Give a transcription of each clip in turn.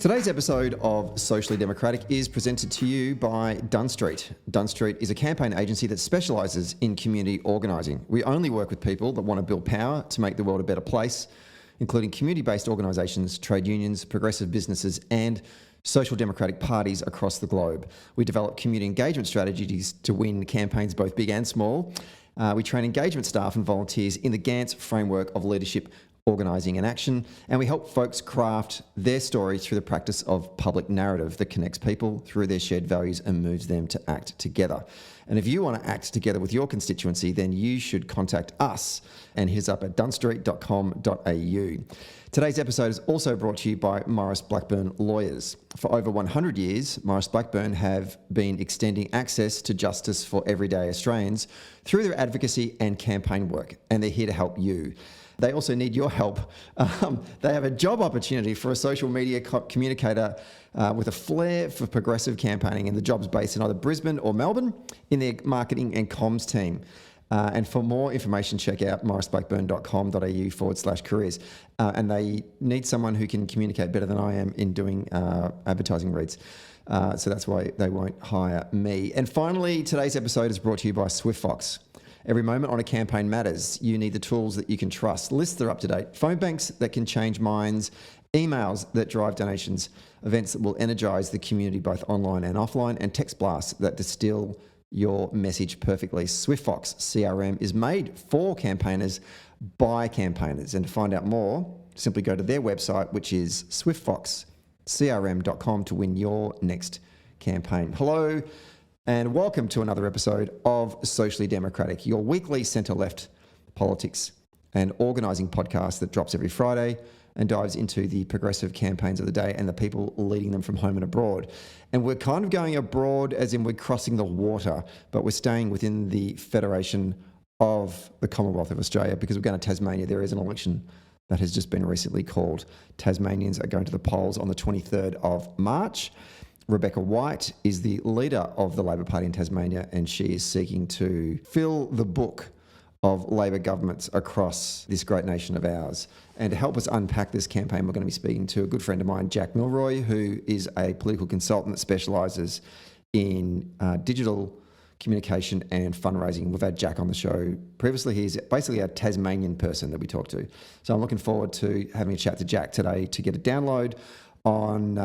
Today's episode of Socially Democratic is presented to you by Dunn Street. Dunn Street is a campaign agency that specialises in community organising. We only work with people that want to build power to make the world a better place, including community-based organisations, trade unions, progressive businesses and social democratic parties across the globe. We develop community engagement strategies to win campaigns both big and small. We train engagement staff and volunteers in the Gantt framework of leadership, organising and action, and we help folks craft their story through the practice of public narrative that connects people through their shared values and moves them to act together. And if you want to act together with your constituency, then you should contact us and hit us up at dunstreet.com.au. Today's episode is also brought to you by Maurice Blackburn Lawyers. For over 100 years, Maurice Blackburn have been extending access to justice for everyday Australians through their advocacy and campaign work, and they're here to help you. They also need your help. They have a job opportunity for a social media communicator with a flair for progressive campaigning, and the job's based in either Brisbane or Melbourne in their marketing and comms team. And for more information, check out mauriceblackburn.com.au/careers. And they need someone who can communicate better than I am in doing advertising reads. So that's why they won't hire me. And finally, today's episode is brought to you by SwiftFox. Every moment on a campaign matters. You need the tools that you can trust. Lists that are up to date, phone banks that can change minds, emails that drive donations, events that will energise the community both online and offline, and text blasts that distill your message perfectly. SwiftFox CRM is made for campaigners by campaigners. And to find out more, simply go to their website, which is swiftfoxcrm.com, to win your next campaign. Hello, and welcome to another episode of Socially Democratic, your weekly centre-left politics and organising podcast that drops every Friday and dives into the progressive campaigns of the day and the people leading them from home and abroad. And we're kind of going abroad as in we're crossing the water, but we're staying within the Federation of the Commonwealth of Australia because we're going to Tasmania. There is an election that has just been recently called. Tasmanians are going to the polls on the 23rd of March. Rebecca White is the leader of the Labor Party in Tasmania, and she is seeking to fill the book of Labor governments across this great nation of ours. And to help us unpack this campaign, we're going to be speaking to a good friend of mine, Jack Milroy, who is a political consultant that specialises in digital communication and fundraising. We've had Jack on the show previously. He's basically a Tasmanian person that we talk to. So I'm looking forward to having a chat to Jack today to get a download on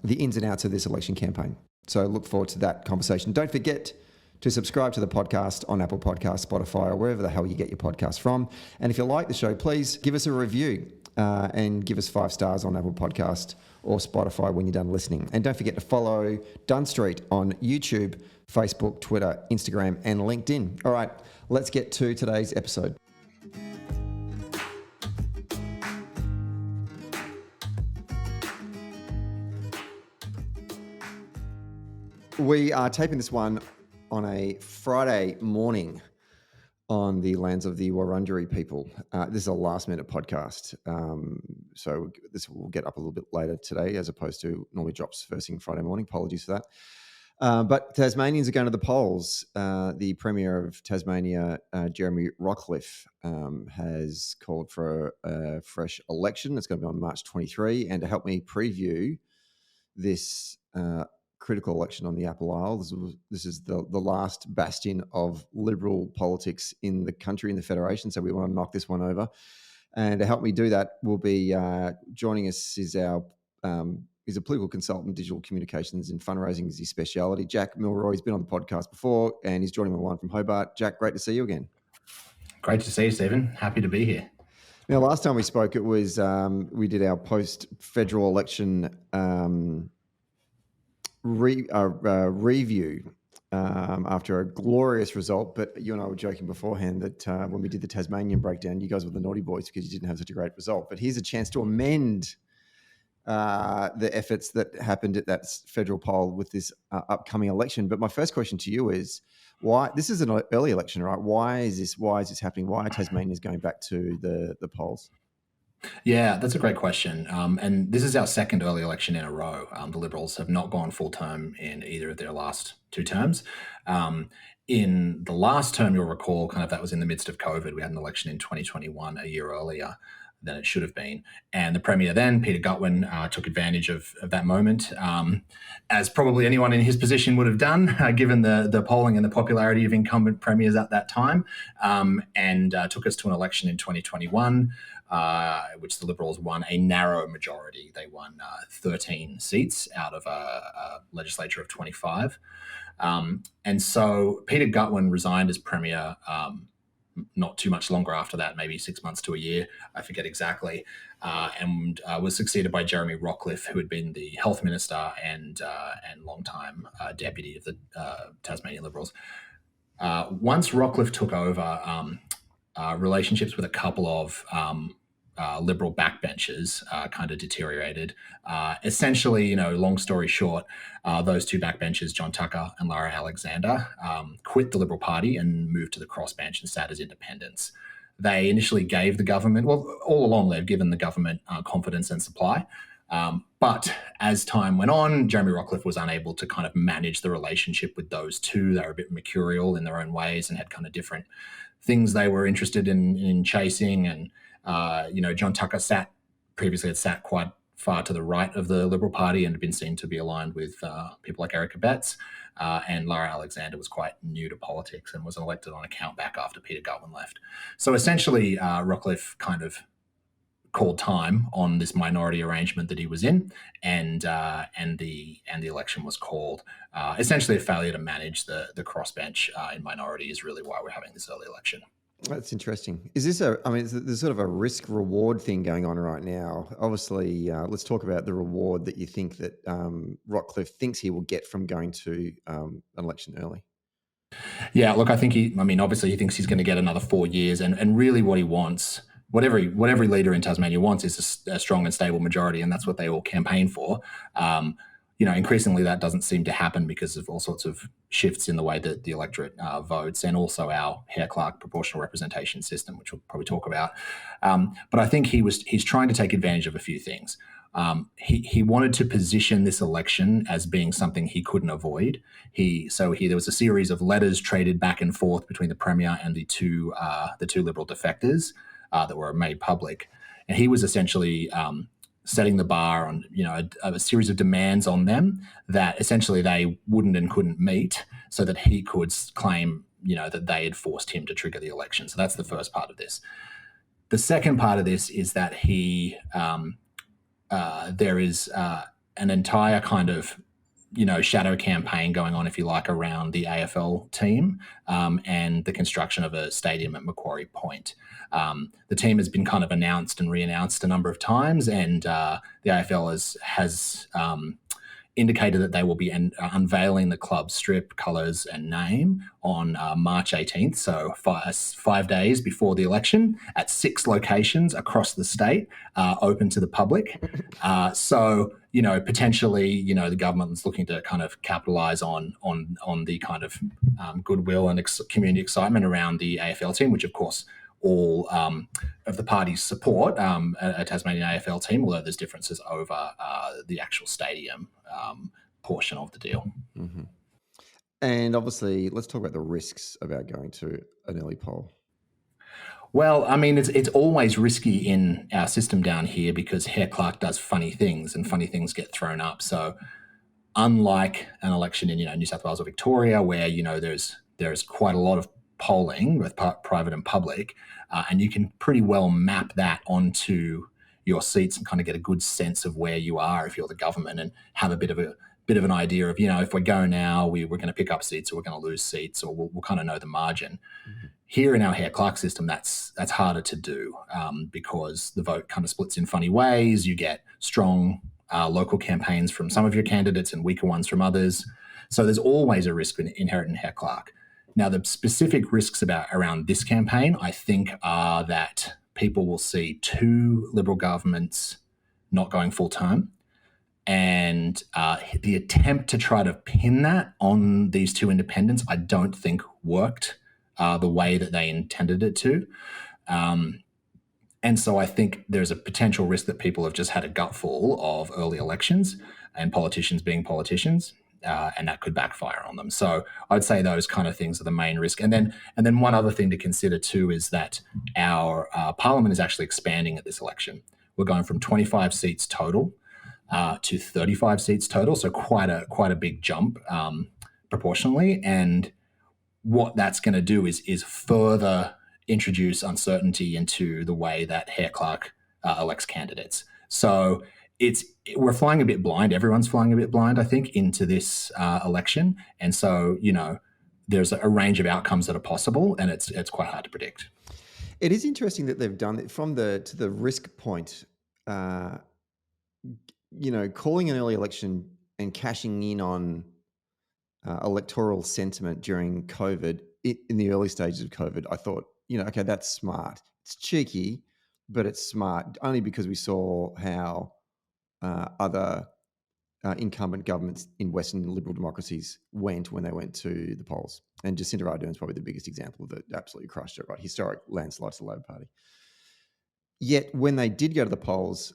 the ins and outs of this election campaign. So look forward to that conversation. Don't forget to subscribe to the podcast on Apple Podcasts, Spotify, or wherever the hell you get your podcasts from. And if you like the show, please give us a review and give us 5 stars on Apple Podcast or Spotify when you're done listening. And don't forget to follow Dunn Street on YouTube, Facebook, Twitter, Instagram, and LinkedIn. All right, let's get to today's episode. We are taping this one on a Friday morning on the lands of the Wurundjeri people. This is a last-minute podcast, so this will get up a little bit later today as opposed to normally drops first thing Friday morning. Apologies for that. But Tasmanians are going to the polls. The Premier of Tasmania, Jeremy Rockliff, has called for a fresh election. It's going to be on March 23. And to help me preview this critical election on the Apple Isle. This is the last bastion of Liberal politics in the country, in the Federation, so we want to knock this one over. And to help me do that will be joining us is our he's a political consultant, digital communications and fundraising is his speciality. Jack Milroy, he's been on the podcast before and he's joining me online from Hobart. Jack, great to see you again. Great to see you, Stephen. Happy to be here. Now, last time we spoke, it was we did our post-federal election review after a glorious result. But you and I were joking beforehand that when we did the Tasmanian breakdown, you guys were the naughty boys because you didn't have such a great result. But here's a chance to amend the efforts that happened at that federal poll with this upcoming election. But my first question to you is, why? This is an early election, right? Why is this happening? Why are Tasmanians going back to the polls? Yeah, that's a great question. And this is our second early election in a row. The Liberals have not gone full term in either of their last 2 terms. In the last term, you'll recall, kind of that was in the midst of COVID. We had an election in 2021, a year earlier. than it should have been. And the Premier then, Peter Gutwein, took advantage of that moment, as probably anyone in his position would have done, given the polling and the popularity of incumbent premiers at that time, and took us to an election in 2021, which the Liberals won a narrow majority. They won 13 seats out of a legislature of 25. And so Peter Gutwein resigned as Premier not too much longer after that, maybe 6 months to a year, I forget exactly, and was succeeded by Jeremy Rockliff, who had been the Health Minister and long-time deputy of the Tasmanian Liberals. Once Rockliff took over, relationships with a couple of Liberal backbenchers kind of deteriorated. Essentially, long story short, those two backbenchers, John Tucker and Lara Alexander, quit the Liberal Party and moved to the crossbench and sat as independents. They initially gave the government, well, all along they've given the government confidence and supply. But as time went on, Jeremy Rockliff was unable to kind of manage the relationship with those two. They were a bit mercurial in their own ways and had kind of different things they were interested in chasing. And John Tucker previously had sat quite far to the right of the Liberal Party and had been seen to be aligned with people like Erica Betts. And Lara Alexander was quite new to politics and was elected on account back after Peter Gutwein left. So essentially, Rockliff kind of called time on this minority arrangement that he was in, and the election was called. Essentially, a failure to manage the crossbench in minority is really why we're having this early election. That's interesting. Is this there's sort of a risk-reward thing going on right now. Obviously, let's talk about the reward that you think that Rockliff thinks he will get from going to an election early. Yeah, look, I think obviously he thinks he's going to get another 4 years, and really what he wants, what every leader in Tasmania wants, is a strong and stable majority, and that's what they all campaign for. Increasingly that doesn't seem to happen because of all sorts of shifts in the way that the electorate votes, and also our Hare-Clark proportional representation system, which we'll probably talk about. But I think he's trying to take advantage of a few things. He wanted to position this election as being something he couldn't avoid. There was a series of letters traded back and forth between the Premier and the two Liberal defectors that were made public, and he was essentially setting the bar on a series of demands on them that essentially they wouldn't and couldn't meet, so that he could claim that they had forced him to trigger the election. So that's the first part of this. The second part of this is that there is an entire kind of shadow campaign going on, if you like, around the AFL team and the construction of a stadium at Macquarie Point. The team has been kind of announced and re-announced a number of times, and the AFL has indicated that they will be unveiling the club strip, colours and name on March 18th, so 5 days before the election, at 6 locations across the state, open to the public. So potentially, the government is looking to kind of capitalise on the kind of goodwill and community excitement around the AFL team, which of course all of the parties support a Tasmanian AFL team, although there's differences over the actual stadium portion of the deal. Mm-hmm. And obviously, let's talk about the risks about going to an early poll. Well, it's always risky in our system down here because Hare-Clark does funny things and funny things get thrown up. So unlike an election in New South Wales or Victoria, where there's quite a lot of polling, both private and public, and you can pretty well map that onto your seats and kind of get a good sense of where you are if you're the government, and have a bit of an idea of if we go now, we're going to pick up seats or we're going to lose seats, or we'll kind of know the margin. Mm-hmm. Here in our Hare-Clark system, that's harder to do because the vote kind of splits in funny ways. You get strong local campaigns from some of your candidates and weaker ones from others. So there's always a risk inherent in Hare-Clark. Now, the specific risks around this campaign, I think, are that people will see 2 Liberal governments not going full term, and the attempt to try to pin that on these 2 independents, I don't think worked the way that they intended it to. And so I think there's a potential risk that people have just had a gutful of early elections and politicians being politicians. and that could backfire on them. So I'd say those kind of things are the main risk. And then one other thing to consider too is that our parliament is actually expanding at this election. We're going from 25 seats total to 35 seats total, so quite a big jump proportionally. And what that's going to do is further introduce uncertainty into the way that Hare Clark elects candidates. So we're flying a bit blind. Everyone's flying a bit blind, I think, into this election. And so, there's a range of outcomes that are possible, and it's quite hard to predict. It is interesting that they've done it from to the risk point. Calling an early election and cashing in on electoral sentiment during COVID, in the early stages of COVID, I thought, okay, that's smart. It's cheeky, but it's smart, only because we saw how other incumbent governments in Western liberal democracies went when they went to the polls. And Jacinda Ardern is probably the biggest example that absolutely crushed it, right? Historic landslide to the Labor Party. Yet when they did go to the polls,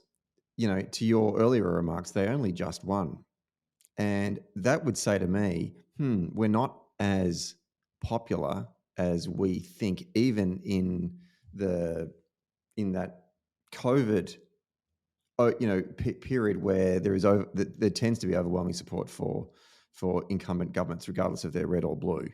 to your earlier remarks, they only just won. And that would say to me, we're not as popular as we think, even in that COVID period where there tends to be overwhelming support for incumbent governments, regardless if they're red or blue.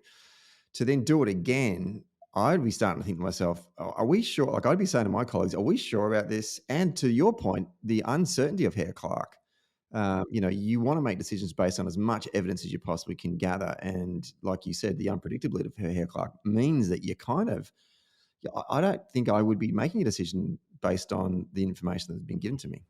To then do it again, I'd be starting to think to myself, are we sure? Like, I'd be saying to my colleagues, are we sure about this? And to your point, the uncertainty of Hare Clark. You want to make decisions based on as much evidence as you possibly can gather. And like you said, the unpredictability of Hare Clark means that you I don't think I would be making a decision based on the information that's been given to me.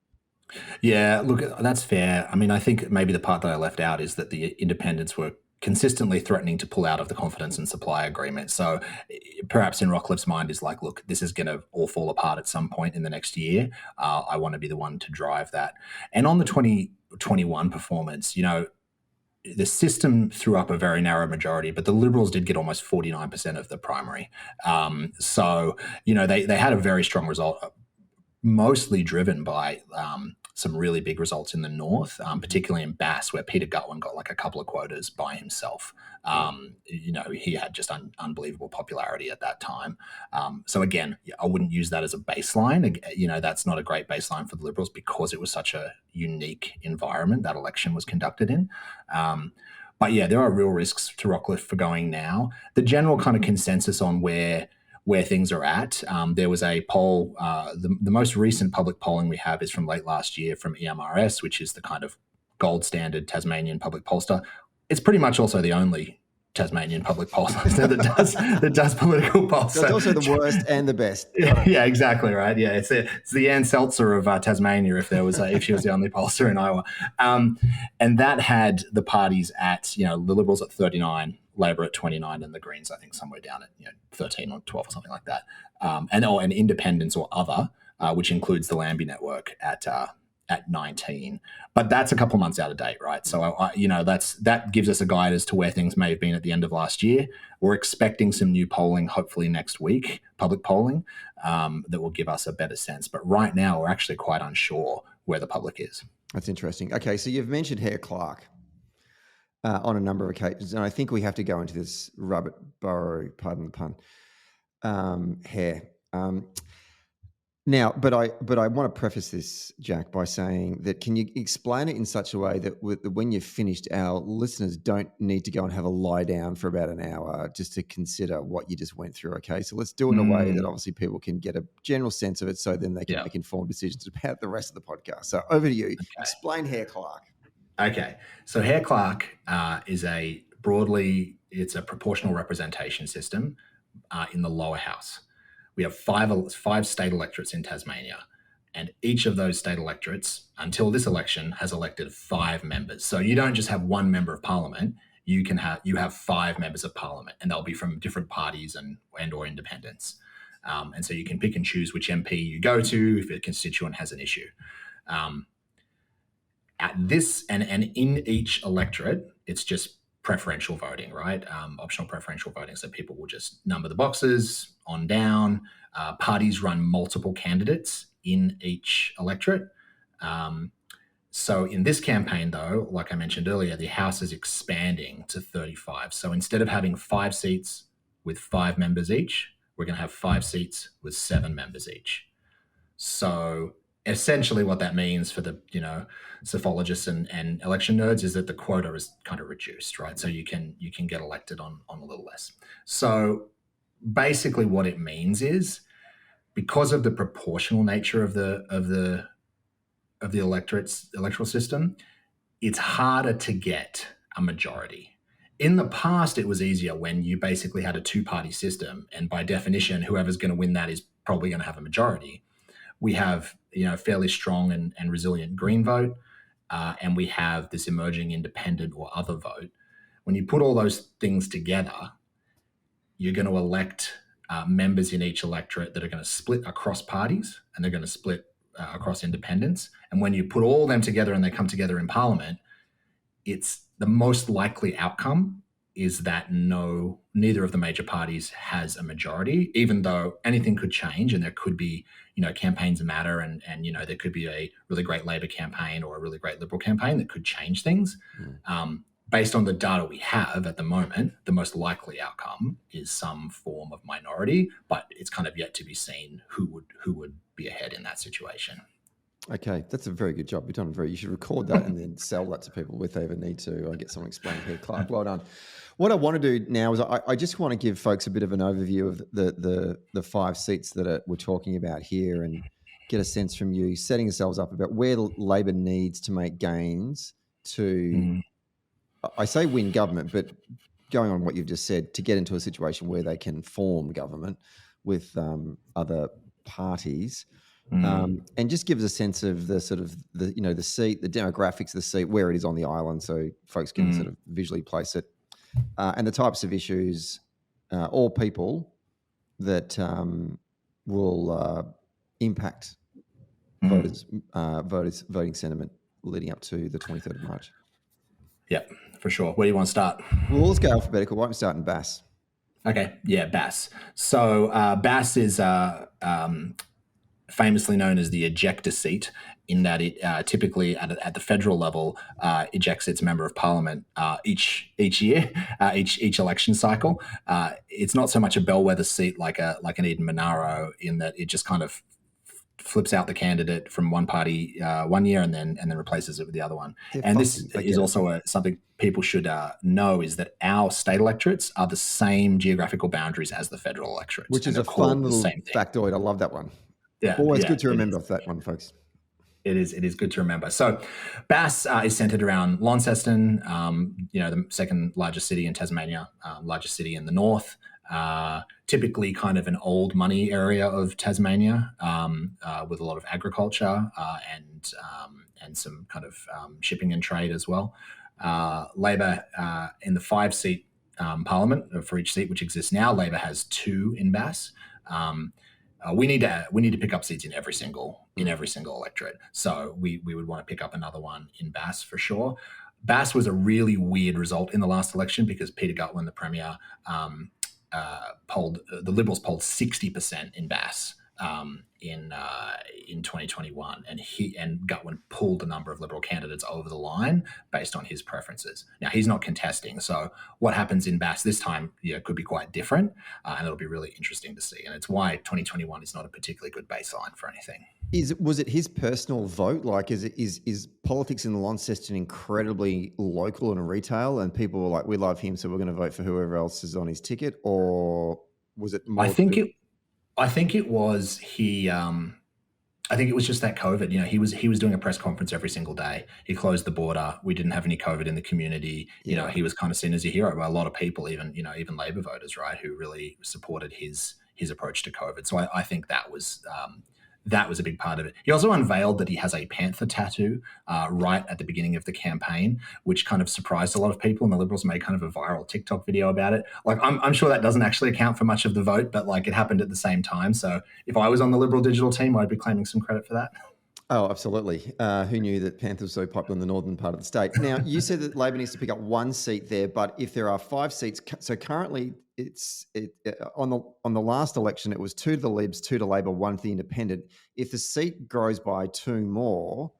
Yeah, look, that's fair. I mean, I think maybe the part that I left out is that the independents were consistently threatening to pull out of the confidence and supply agreement. So perhaps in Rockliff's mind is like, look, this is going to all fall apart at some point in the next year. I want to be the one to drive that. And on the 2021 performance, the system threw up a very narrow majority, but the Liberals did get almost 49% of the primary. So, they had a very strong result, mostly driven by some really big results in the north, particularly in Bass, where Peter Gutwein got like a couple of quotas by himself. He had just unbelievable popularity at that time. So again, I wouldn't use that as a baseline. That's not a great baseline for the Liberals because it was such a unique environment that election was conducted in. But yeah, there are real risks to Rockliff for going now. The general kind of consensus on where things are at. There was a poll, the most recent public polling we have is from late last year from EMRS, which is the kind of gold standard Tasmanian public pollster. It's pretty much also the only Tasmanian public pollster that does political polls. So it's also the worst and the best. Yeah, exactly right. Yeah, it's the Ann Seltzer of Tasmania if she was the only pollster in Iowa, and that had the parties at the Liberals at 39. Labor at 29 and the Greens, I think, somewhere down at 13 or 12 or something like that. And independents or other, which includes the Lambie network at 19. But that's a couple months out of date, right? So that gives us a guide as to where things may have been at the end of last year. We're expecting some new polling, hopefully next week, public polling, that will give us a better sense. But right now, we're actually quite unsure where the public is. That's interesting. Okay, so you've mentioned Hare Clark. On a number of occasions, and I think we have to go into this rabbit burrow, pardon the pun, hair. Now, but I want to preface this, Jack, by saying that can you explain it in such a way that when you've finished, our listeners don't need to go and have a lie down for about an hour just to consider what you just went through, okay? So let's do it in a way that obviously people can get a general sense of it so then they can make informed decisions about the rest of the podcast. So over to you. Okay. Explain Hare Clark. Okay, so Hare Clark is a proportional representation system in the lower house. We have five state electorates in Tasmania, and each of those state electorates, until this election, has elected 5 members. So you don't just have one member of parliament; you have 5 members of parliament, and they'll be from different parties and or independents. And so you can pick and choose which MP you go to if a constituent has an issue. At this and in each electorate, it's just preferential voting, right? Optional preferential voting. So people will just number the boxes on down. Parties run multiple candidates in each electorate. So in this campaign, though, like I mentioned earlier, the House is expanding to 35. So instead of having 5 seats with 5 members each, we're going to have 5 seats with 7 members each. So essentially what that means for the, psephologists and election nerds is that the quota is kind of reduced, right? So you can get elected on a little less. So basically what it means is, because of the proportional nature of the electoral system, it's harder to get a majority. In the past, it was easier when you basically had a 2-party system, and by definition, whoever's going to win that is probably going to have a majority. We have, fairly strong and resilient Green vote, and we have this emerging independent or other vote. When you put all those things together, you're going to elect members in each electorate that are going to split across parties, and they're going to split across independents. And when you put all them together and they come together in Parliament, it's the most likely outcome is that neither of the major parties has a majority, even though anything could change and there could be, campaigns matter, and there could be a really great Labor campaign or a really great Liberal campaign that could change things. Based on the data we have at the moment, the most likely outcome is some form of minority, but it's kind of yet to be seen who would be ahead in that situation. Okay, that's a very good job. You've done you should record that and then sell that to people if they ever need to. I get someone explained here, Clark. Well done. What I want to do now is I just want to give folks a bit of an overview of the 5 seats that we're talking about here, and get a sense from you, setting yourselves up about where Labor needs to make gains to, I say win government, but going on what you've just said, to get into a situation where they can form government with other parties. And just gives a sense of the sort of the seat, the demographics of the seat, where it is on the island, so folks can sort of visually place it, and the types of issues or people that will impact voters' voting sentiment leading up to the 23rd of March. Yeah, for sure. Where do you want to start? Well, let's go alphabetical. Why don't we start in Bass? Okay, yeah, Bass. So Bass is famously known as the ejector seat, in that it typically at the federal level ejects its member of parliament each year, each election cycle. It's not so much a bellwether seat like an Eden Monaro, in that it just kind of flips out the candidate from one party one year and then replaces it with the other one. And this is also something people should know, is that our state electorates are the same geographical boundaries as the federal electorates, which is a fun little factoid. I love that one. Yeah, always good to remember that one, folks. It is good to remember. So Bass is centred around Launceston, the second largest city in Tasmania, largest city in the north, typically kind of an old money area of Tasmania, with a lot of agriculture and some kind of shipping and trade as well. Labor in the 5-seat parliament for each seat, which exists now, Labor has 2 in Bass. We need to pick up seats in every single electorate. So we would want to pick up another one in Bass for sure. Bass was a really weird result in the last election, because Peter Gutwein, the Premier, the Liberals polled 60% in Bass in 2021, and Gutwein pulled a number of Liberal candidates over the line based on his preferences. Now, he's not contesting, so what happens in Bass this time could be quite different, and it'll be really interesting to see. And it's why 2021 is not a particularly good baseline for anything. Was it his personal vote? Like, is politics in Launceston incredibly local and retail, and people were like, we love him, so we're going to vote for whoever else is on his ticket? Or was it more... I think it was I think it was just that COVID. He was doing a press conference every single day. He closed the border. We didn't have any COVID in the community. He was kind of seen as a hero by a lot of people, even Labor voters, right, who really supported his approach to COVID. So I think that was a big part of it. He also unveiled that he has a panther tattoo right at the beginning of the campaign, which kind of surprised a lot of people, and the Liberals made kind of a viral TikTok video about it. Like, I'm sure that doesn't actually account for much of the vote, but like, it happened at the same time. So if I was on the Liberal digital team, I'd be claiming some credit for that. Oh, absolutely. Who knew that Panthers were so popular in the northern part of the state? Now, you said that Labor needs to pick up 1 seat there, but if there are 5 seats, so currently on the last election, it was 2 to the Libs, 2 to Labor, 1 to the Independent. If the seat grows by 2 more,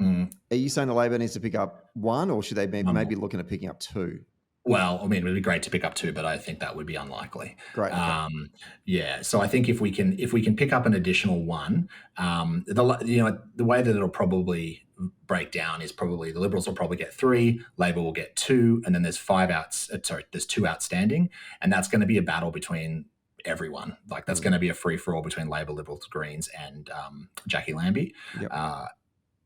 Are you saying the Labor needs to pick up one, or should they be maybe looking at picking up two? Well, I mean, it would be great to pick up two, but I think that would be unlikely. Great. Okay. Yeah. So I think if we can pick up an additional one, the way that it'll probably break down is probably the Liberals will probably get three, Labor will get two, and then there's there's two outstanding, and that's going to be a battle between everyone. Like that's going to be a free for all between Labor, Liberals, Greens, and Jackie Lambie. Yep.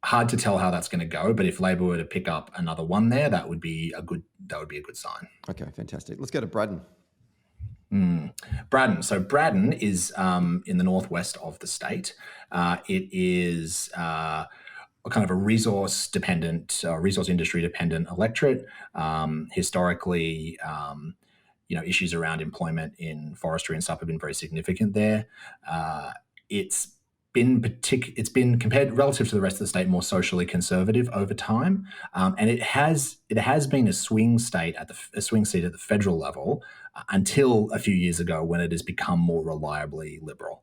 Hard to tell how that's going to go, but if Labor were to pick up another one there, that would be a good sign. Okay, fantastic. Let's go to Braddon. Braddon. So Braddon is in the northwest of the state. It is a kind of a resource industry dependent electorate. Historically, issues around employment in forestry and stuff have been very significant there. It's been compared relative to the rest of the state more socially conservative over time, and it has been a swing seat at the federal level until a few years ago when it has become more reliably Liberal.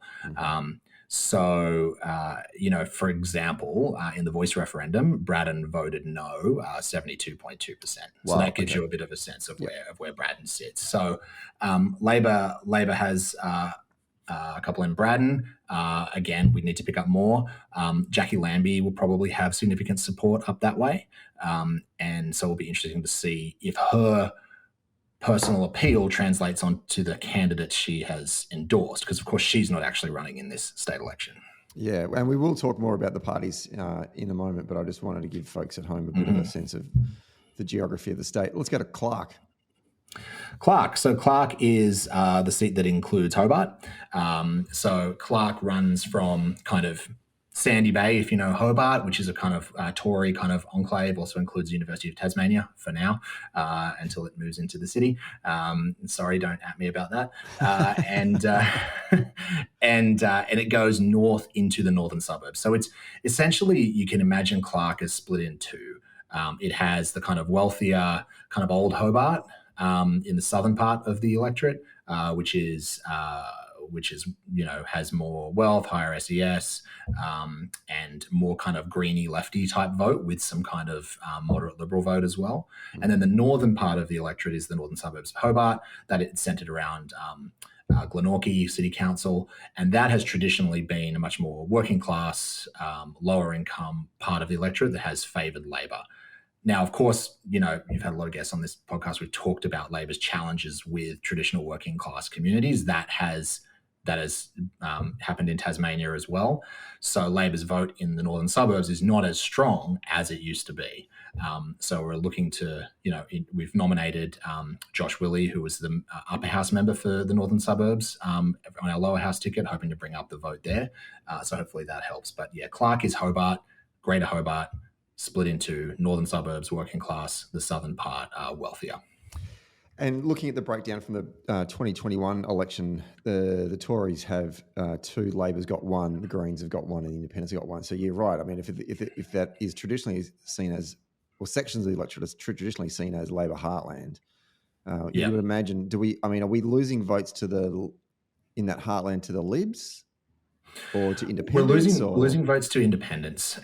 For example, in the voice referendum, Braddon voted no 72.2%. So that gives you a bit of a sense of where Braddon sits. So Labor has a couple in Braddon. Again, we need to pick up more. Jackie Lambie will probably have significant support up that way. And so it'll be interesting to see if her personal appeal translates onto the candidate she has endorsed, because, of course, she's not actually running in this state election. Yeah, and we will talk more about the parties in a moment, but I just wanted to give folks at home a bit of a sense of the geography of the state. Let's go to Clark. So Clark is the seat that includes Hobart. So Clark runs from kind of Sandy Bay, if you know Hobart, which is a kind of Tory kind of enclave, also includes the University of Tasmania for now, until it moves into the city. Sorry, don't at me about that. And it goes north into the northern suburbs. So it's essentially, you can imagine Clark is split in two. It has the kind of wealthier, kind of old Hobart in the southern part of the electorate, which is has more wealth, higher SES, and more kind of greeny lefty type vote with some kind of moderate Liberal vote as well. And then the northern part of the electorate is the northern suburbs of Hobart, that it's centred around Glenorchy City Council, and that has traditionally been a much more working class, lower income part of the electorate that has favoured Labor. Now, of course, you've had a lot of guests on this podcast. We've talked about Labor's challenges with traditional working class communities. That has happened in Tasmania as well. So Labor's vote in the northern suburbs is not as strong as it used to be. So we're looking to, we've nominated Josh Willey, who was the upper house member for the northern suburbs, on our lower house ticket, hoping to bring up the vote there. So hopefully that helps. But yeah, Clark is Hobart, Greater Hobart, split into northern suburbs, working class, the southern part wealthier. And looking at the breakdown from the 2021 election, the Tories have two, Labor's got one, the Greens have got one, and the Independents have got one. So you're right. I mean, if that is traditionally seen as, or sections of the electorate is traditionally seen as Labor heartland, you would imagine, are we losing votes in that heartland to the Libs? Or to independents? We're losing votes to independents.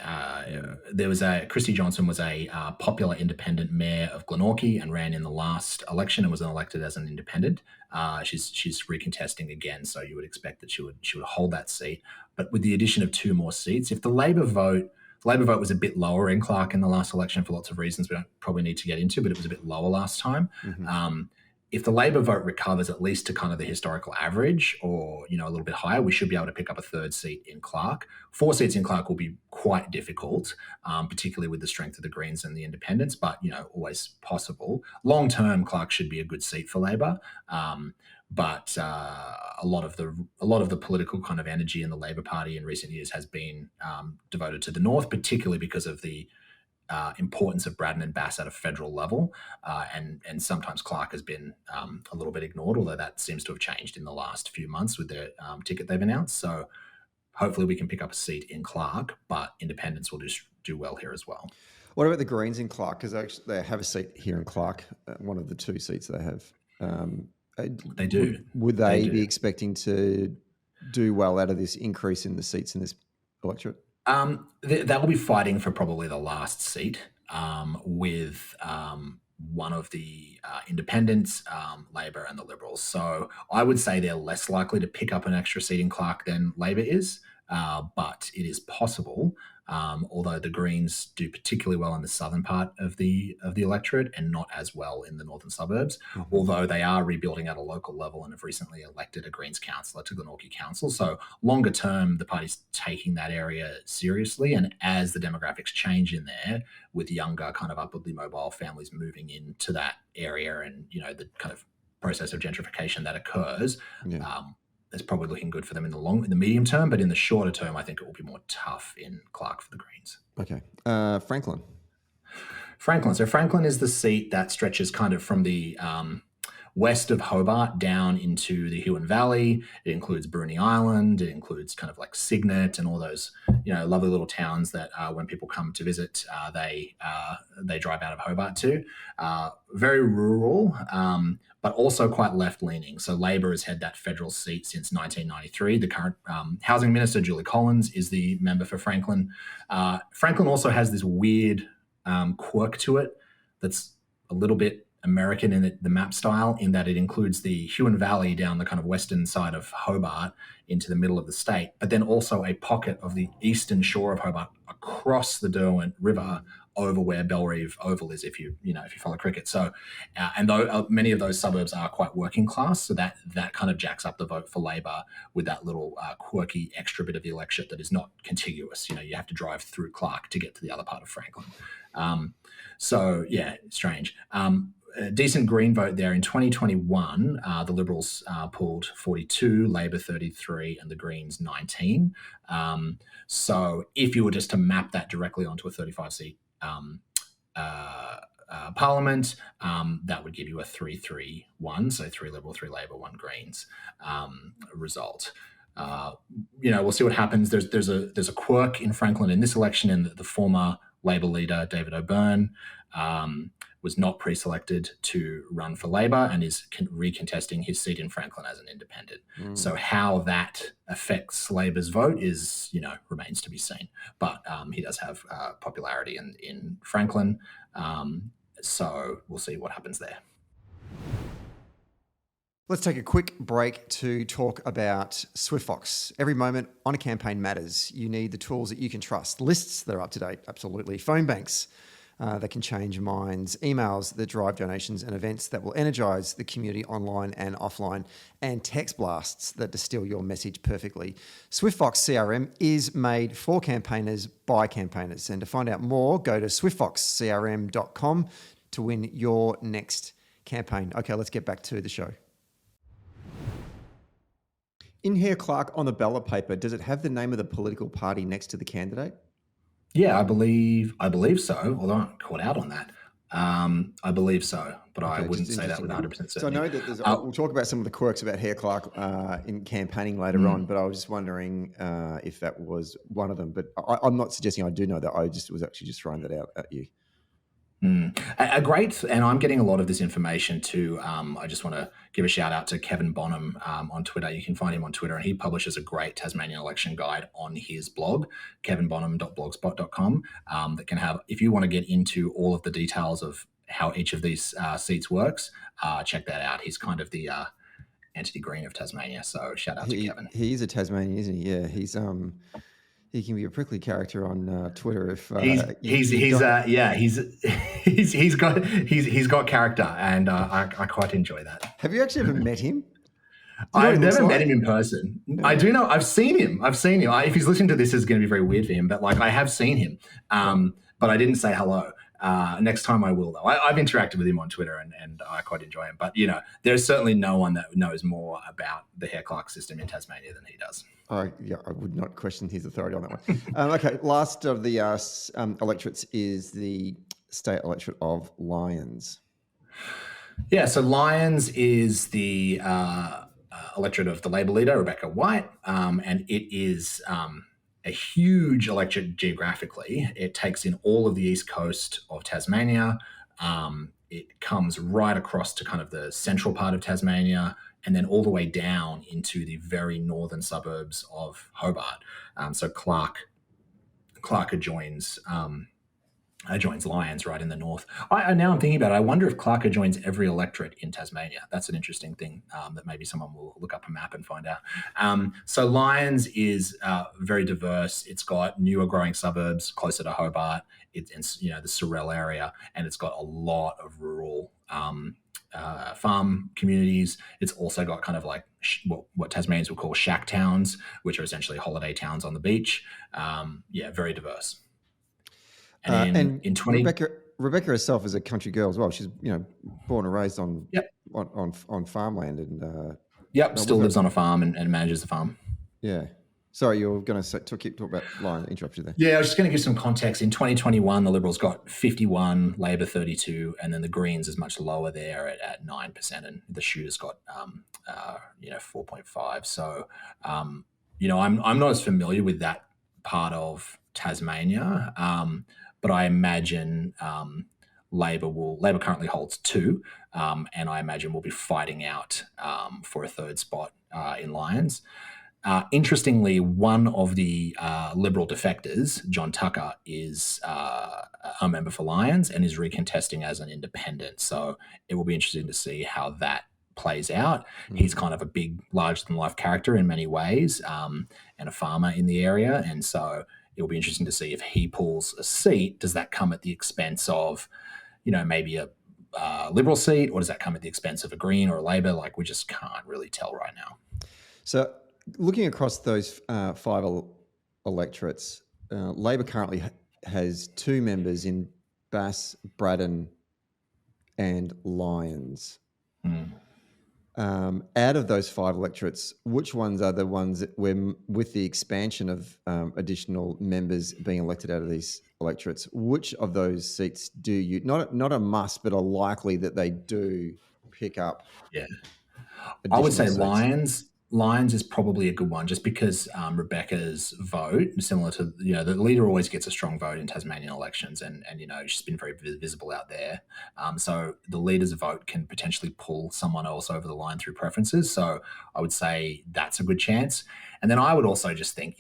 Christy Johnson was a popular independent mayor of Glenorchy and ran in the last election and was elected as an independent. She's recontesting again, so you would expect that she would hold that seat. But with the addition of two more seats, if the Labor vote was a bit lower in Clark in the last election for lots of reasons we don't probably need to get into, but it was a bit lower last time. Mm-hmm. If the Labor vote recovers at least to kind of the historical average or, a little bit higher, we should be able to pick up a third seat in Clark. 4 seats in Clark will be quite difficult, particularly with the strength of the Greens and the Independents, but, always possible. Long term, Clark should be a good seat for Labor. But a lot of the political kind of energy in the Labor Party in recent years has been devoted to the north, particularly because of the importance of Braddon and Bass at a federal level, and sometimes Clark has been a little bit ignored, although that seems to have changed in the last few months with the ticket they've announced. So hopefully we can pick up a seat in Clark, but independents will do well here as well. What about the Greens in Clark? Because they have a seat here in Clark, one of the two seats they have. They do. Would they be expecting to do well out of this increase in the seats in this electorate? They'll be fighting for probably the last seat with one of the independents, Labor and the Liberals. So I would say they're less likely to pick up an extra seat in Clark than Labor is, but it is possible. Although the Greens do particularly well in the southern part of the electorate and not as well in the northern suburbs, although they are rebuilding at a local level and have recently elected a Greens councillor to Glenorchy Council. So longer term, the party's taking that area seriously. And as the demographics change in there, with younger kind of upwardly mobile families moving into that area and, the kind of process of gentrification that occurs, it's probably looking good for them in the medium term, but in the shorter term, I think it will be more tough in Clark for the Greens. Okay. Franklin. So Franklin is the seat that stretches kind of from the west of Hobart down into the Huon Valley. It includes Bruny Island. It includes kind of like Cygnet and all those, lovely little towns that when people come to visit, they drive out of Hobart to. Very rural, but also quite left-leaning. So Labor has had that federal seat since 1993. The current Housing Minister, Julie Collins, is the member for Franklin. Franklin also has this weird quirk to it that's a little bit American in the map style, in that it includes the Huon Valley down the kind of western side of Hobart into the middle of the state, but then also a pocket of the eastern shore of Hobart across the Derwent River over where Bellerive Oval is, if you follow cricket. So, and though many of those suburbs are quite working class, so that kind of jacks up the vote for Labor with that little quirky extra bit of the electorate that is not contiguous. You have to drive through Clark to get to the other part of Franklin. So yeah, strange. A decent Green vote there. In 2021, the Liberals pulled 42, Labor 33, and the Greens 19. So if you were just to map that directly onto a 35-seat Parliament, that would give you a 3-3-1, so 3 Liberal, 3 Labor, 1 Greens result. We'll see what happens. There's a quirk in Franklin in this election, in the former Labor leader David O'Byrne was not pre-selected to run for Labor and is recontesting his seat in Franklin as an independent. So how that affects Labor's vote is, remains to be seen. But he does have popularity in Franklin. So we'll see what happens there. Let's take a quick break to talk about SwiftFox. Every moment on a campaign matters. You need the tools that you can trust. Lists that are up to date, absolutely. Phone banks that can change minds. Emails that drive donations, and events that will energise the community online and offline. And text blasts that distill your message perfectly. SwiftFox CRM is made for campaigners by campaigners. And to find out more, go to swiftfoxcrm.com to win your next campaign. Okay, let's get back to the show. In here, Clark, on the ballot paper, does it have the name of the political party next to the candidate? Yeah, I believe so, although I'm caught out on that. I believe so, but okay, I wouldn't say that with 100% certainty. So I know that we'll talk about some of the quirks about Hare Clark in campaigning later on, but I was just wondering if that was one of them. But I'm not suggesting I do know that. I was actually just throwing that out at you. A great, and I'm getting a lot of this information too. I just want to give a shout out to Kevin Bonham on Twitter. You can find him on Twitter, and he publishes a great Tasmanian election guide on his blog, kevinbonham.blogspot.com, that can have, if you want to get into all of the details of how each of these seats works, check that out. He's kind of the Anthony Green of Tasmania, so shout out to Kevin. He's a Tasmanian, isn't he? Yeah, he can be a prickly character on Twitter if he's got character, and I quite enjoy that. Have you actually ever met him? I've never met him in person. No. I do know. I've seen him. If he's listening to this, it's going to be very weird for him. But I have seen him, but I didn't say hello. Next time I will, though. I've interacted with him on Twitter, and I quite enjoy him. But there's certainly no one that knows more about the Hare Clark system in Tasmania than he does. I would not question his authority on that one. Okay, last of the electorates is the state electorate of Lyons. Yeah, so Lyons is the electorate of the Labor leader, Rebecca White, and it is a huge electorate geographically. It takes in all of the east coast of Tasmania. It comes right across to kind of the central part of Tasmania, and then all the way down into the very northern suburbs of Hobart. So Clark Clark joins Lions right in the north. Now I'm thinking about it. I wonder if Clark joins every electorate in Tasmania. That's an interesting thing that maybe someone will look up a map and find out. So Lions is very diverse. It's got newer growing suburbs closer to Hobart. It's the Sorrel area, and it's got a lot of rural farm communities. It's also got kind of like what Tasmanians would call shack towns, which are essentially holiday towns on the beach. Very diverse. And in 20... Rebecca herself is a country girl as well. She's born and raised on farmland and still lives on a farm and manages the farm. Yeah. Sorry, you're going to talk about Lions. Interrupt you there. Yeah, I was just going to give some context. In 2021, the Liberals got 51, Labor 32, and then the Greens is much lower there at 9%, and the Shooters got 4.5. So I'm not as familiar with that part of Tasmania. But I imagine Labor currently holds 2, and I imagine we'll be fighting out for a third spot in Lions. Interestingly, one of the Liberal defectors, John Tucker, is a member for Lions and is recontesting as an independent. So it will be interesting to see how that plays out. He's kind of a big, larger-than-life character in many ways, and a farmer in the area, and so it'll be interesting to see if he pulls a seat. Does that come at the expense of, maybe a Liberal seat, or does that come at the expense of a Green or a Labor? Like, we just can't really tell right now. So looking across those 5 electorates, Labor currently has 2 members in Bass, Braddon and Lions. Out of those 5 electorates, which ones are the ones where, with the expansion of additional members being elected out of these electorates, which of those seats do you, not a must, but a likely that they do pick up? Yeah, I would say seats? Lions is probably a good one, just because Rebecca's vote, similar to, the leader always gets a strong vote in Tasmanian elections, and she's been very visible out there. So the leader's vote can potentially pull someone else over the line through preferences. So I would say that's a good chance. And then I would also just think,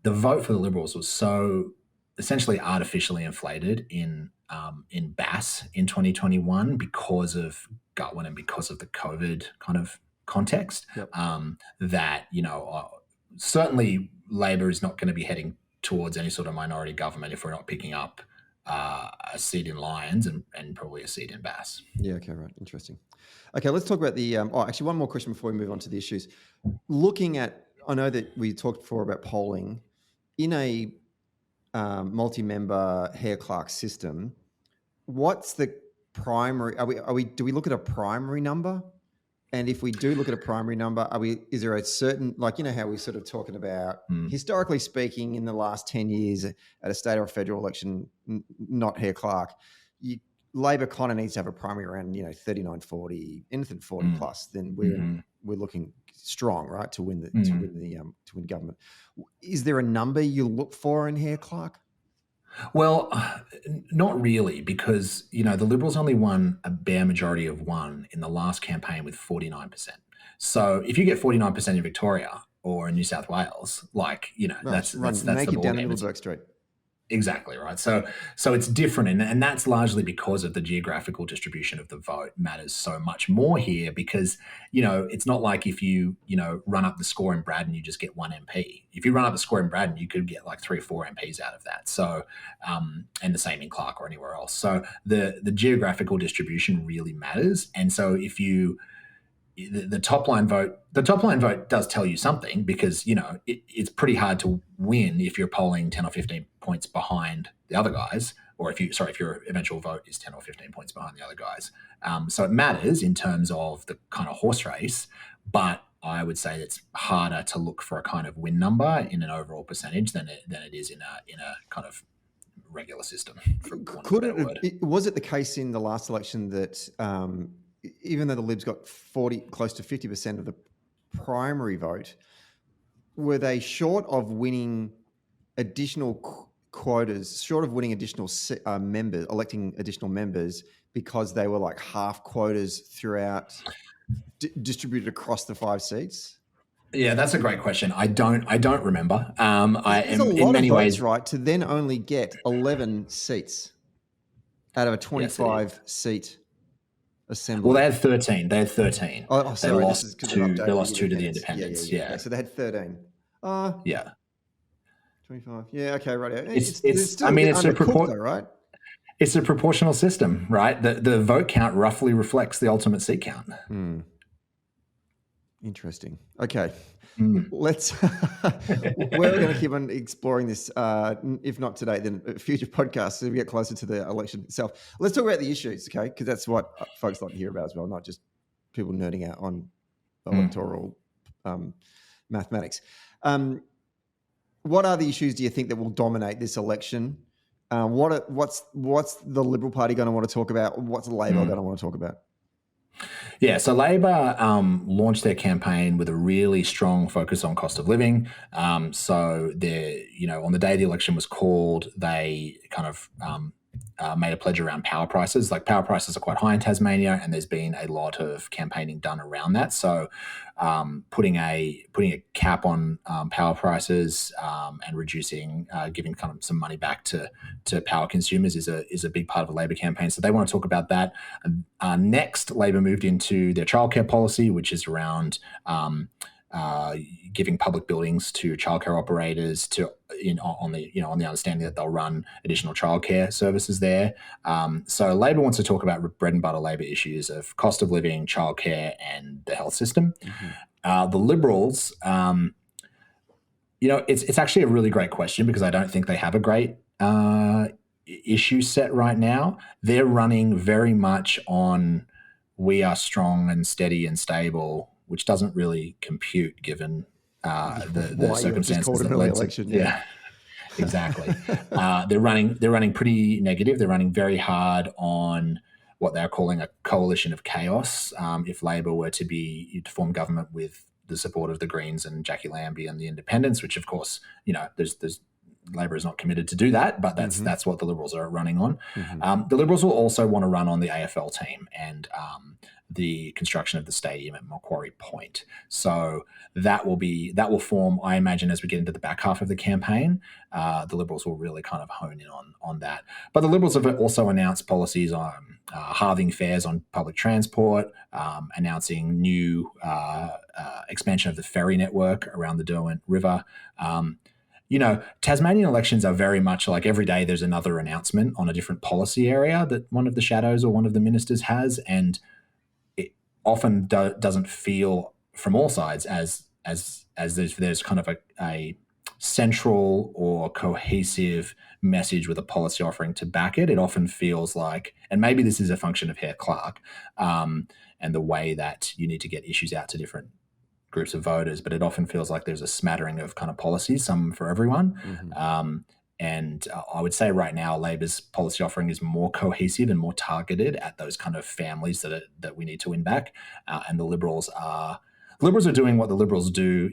the vote for the Liberals was so essentially artificially inflated in Bass in 2021 because of Gutwin and because of the COVID kind of context. Yep. That certainly Labor is not going to be heading towards any sort of minority government if we're not picking up a seat in Lions and probably a seat in Bass. Yeah, okay, right. Interesting. Okay, let's talk about the actually one more question before we move on to the issues. Looking at, I know that we talked before about polling in a multi-member Hare-Clark system. What's the primary, do we look at a primary number? And if we do look at a primary number, is there a certain, how we're sort of talking about, historically speaking, in the last 10 years at a state or federal election, not Hare-Clark, Labor kind of needs to have a primary around, 39, 40, anything 40 plus, then we're looking strong, right, to win government. Is there a number you look for in Hare-Clark? Well, not really, because, the Liberals only won a bare majority of 1 in the last campaign with 49%. So if you get 49% in Victoria or in New South Wales, that's the make it down the ballgame. middle of Burke Street. Exactly right. So it's different, and that's largely because of the geographical distribution of the vote matters so much more here, because it's not like if you run up the score in Braddon, you just get 1 MP. If you run up the score in Braddon, you could get like 3 or 4 MPs out of that. So and the same in Clark or anywhere else. So the geographical distribution really matters, and so if you the top line vote does tell you something, because it's pretty hard to win if you're polling 10 or 15 points behind the other guys, or if your eventual vote is 10 or 15 points behind the other guys. So it matters in terms of the kind of horse race, but I would say it's harder to look for a kind of win number in an overall percentage than it is in a kind of regular system. Was it the case in the last election that even though the Libs got close to 50% of the primary vote, were they short of winning additional quotas, short of winning additional members, electing additional members, because they were like half quotas throughout, distributed across the 5 seats? Yeah, that's a great question. I don't remember. There's a lot of votes, right, to then only get 11 seats out of a 25 seat assembly. Well, they had 13. They had 13. Oh, sorry, they this is because they lost two to the independents. Yeah. Okay, so they had 13. Yeah. 25. Yeah. Okay. Right. It's still undercooked, though, right? It's a proportional system, right? The vote count roughly reflects the ultimate seat count. Interesting. Okay. Let's. We're going to keep on exploring this. If not today, then future podcasts as we get closer to the election itself. Let's talk about the issues, okay? Because that's what folks like to hear about as well, not just people nerding out on electoral mathematics. What are the issues do you think that will dominate this election? What's the Liberal Party going to want to talk about? What's Labor going to want to talk about? Yeah, so Labor launched their campaign with a really strong focus on cost of living. So they, on the day the election was called, they kind of made a pledge around power prices. Like, power prices are quite high in Tasmania, and there's been a lot of campaigning done around that. So putting a cap on power prices and reducing, giving kind of some money back to power consumers is a big part of the Labor campaign. So they want to talk about that. Next, Labor moved into their childcare policy, which is around giving public buildings to childcare operators on the understanding that they'll run additional childcare services there. So Labor wants to talk about bread and butter Labor issues of cost of living, childcare, and the health system. The Liberals, it's actually a really great question, because I don't think they have a great issue set right now. They're running very much on "we are strong and steady and stable," which doesn't really compute given the circumstances of the election. Yeah, exactly. They're running pretty negative. They're running very hard on what they're calling a coalition of chaos. If Labor were to form government with the support of the Greens and Jackie Lambie and the Independents, which of course, there's Labor is not committed to do that, but that's what the Liberals are running on. The Liberals will also want to run on the AFL team and the construction of the stadium at Macquarie Point. So that will form, I imagine, as we get into the back half of the campaign, the Liberals will really kind of hone in on that. But the Liberals have also announced policies on halving fares on public transport, announcing new expansion of the ferry network around the Derwent River. Tasmanian elections are very much like every day there's another announcement on a different policy area that one of the shadows or one of the ministers has, and it often doesn't feel from all sides as there's kind of a central or cohesive message with a policy offering to back it. It often feels like, and maybe this is a function of Hare Clark and the way that you need to get issues out to different groups of voters, but it often feels like there's a smattering of kind of policies, some for everyone. And I would say right now, Labor's policy offering is more cohesive and more targeted at those kind of families that we need to win back. And the Liberals are doing what the Liberals do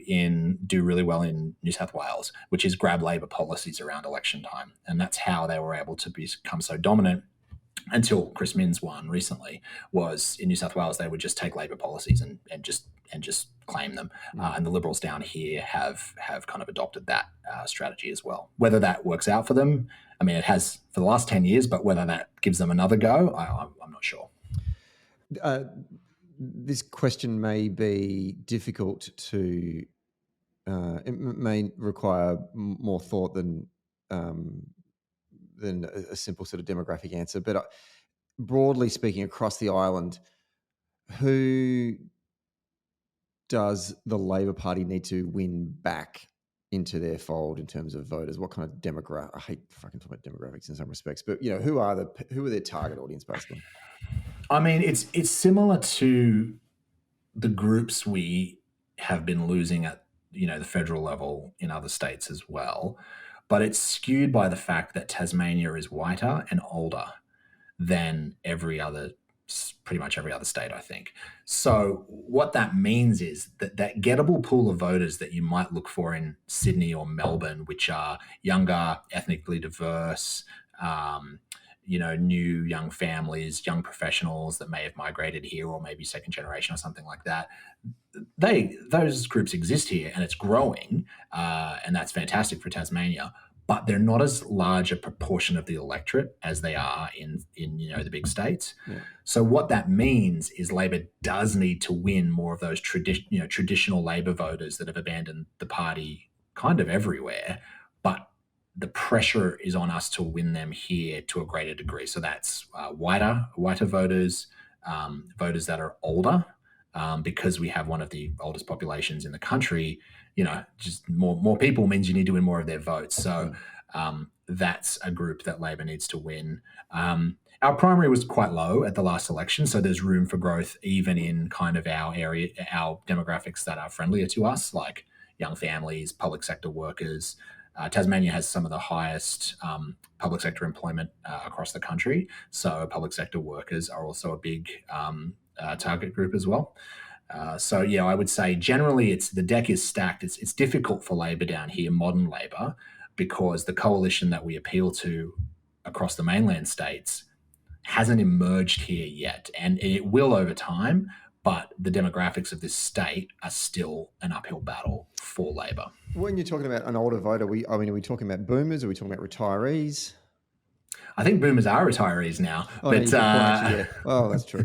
really well in New South Wales, which is grab Labor policies around election time. And that's how they were able to become so dominant until Chris Minns won recently. Was in New South Wales, they would just take Labor policies and just claim them. And the Liberals down here have kind of adopted that strategy as well. Whether that works out for them, I mean, it has for the last 10 years, but whether that gives them another go, I'm not sure. This question may be difficult to, it may require more thought than a simple sort of demographic answer. But broadly speaking, across the island, who does the Labor Party need to win back into their fold in terms of voters? What kind of demographic? I hate fucking talking about demographics in some respects, but who are their target audience basically? I mean, it's similar to the groups we have been losing at the federal level in other states as well, but it's skewed by the fact that Tasmania is whiter and older than pretty much every other state, I think. So what that means is that gettable pool of voters that you might look for in Sydney or Melbourne, which are younger, ethnically diverse, new young families, young professionals that may have migrated here or maybe second generation or something like that. Those groups exist here and it's growing, and that's fantastic for Tasmania. But they're not as large a proportion of the electorate as they are in the big states. Yeah. So what that means is Labor does need to win more of those traditional Labor voters that have abandoned the party kind of everywhere. But the pressure is on us to win them here to a greater degree. So that's whiter voters, voters that are older, because we have one of the oldest populations in the country. Just more people means you need to win more of their votes. So that's a group that Labor needs to win. Our primary was quite low at the last election, so there's room for growth even in kind of our area, our demographics that are friendlier to us, like young families, public sector workers. Tasmania has some of the highest public sector employment across the country, so public sector workers are also a big target group as well. So I would say generally the deck is stacked. It's difficult for Labor down here, modern Labor, because the coalition that we appeal to across the mainland states hasn't emerged here yet, and it will over time. But the demographics of this state are still an uphill battle for Labor. When you're talking about an older vote, are we talking about boomers? Are we talking about retirees? I think boomers are retirees now. Oh, that's true.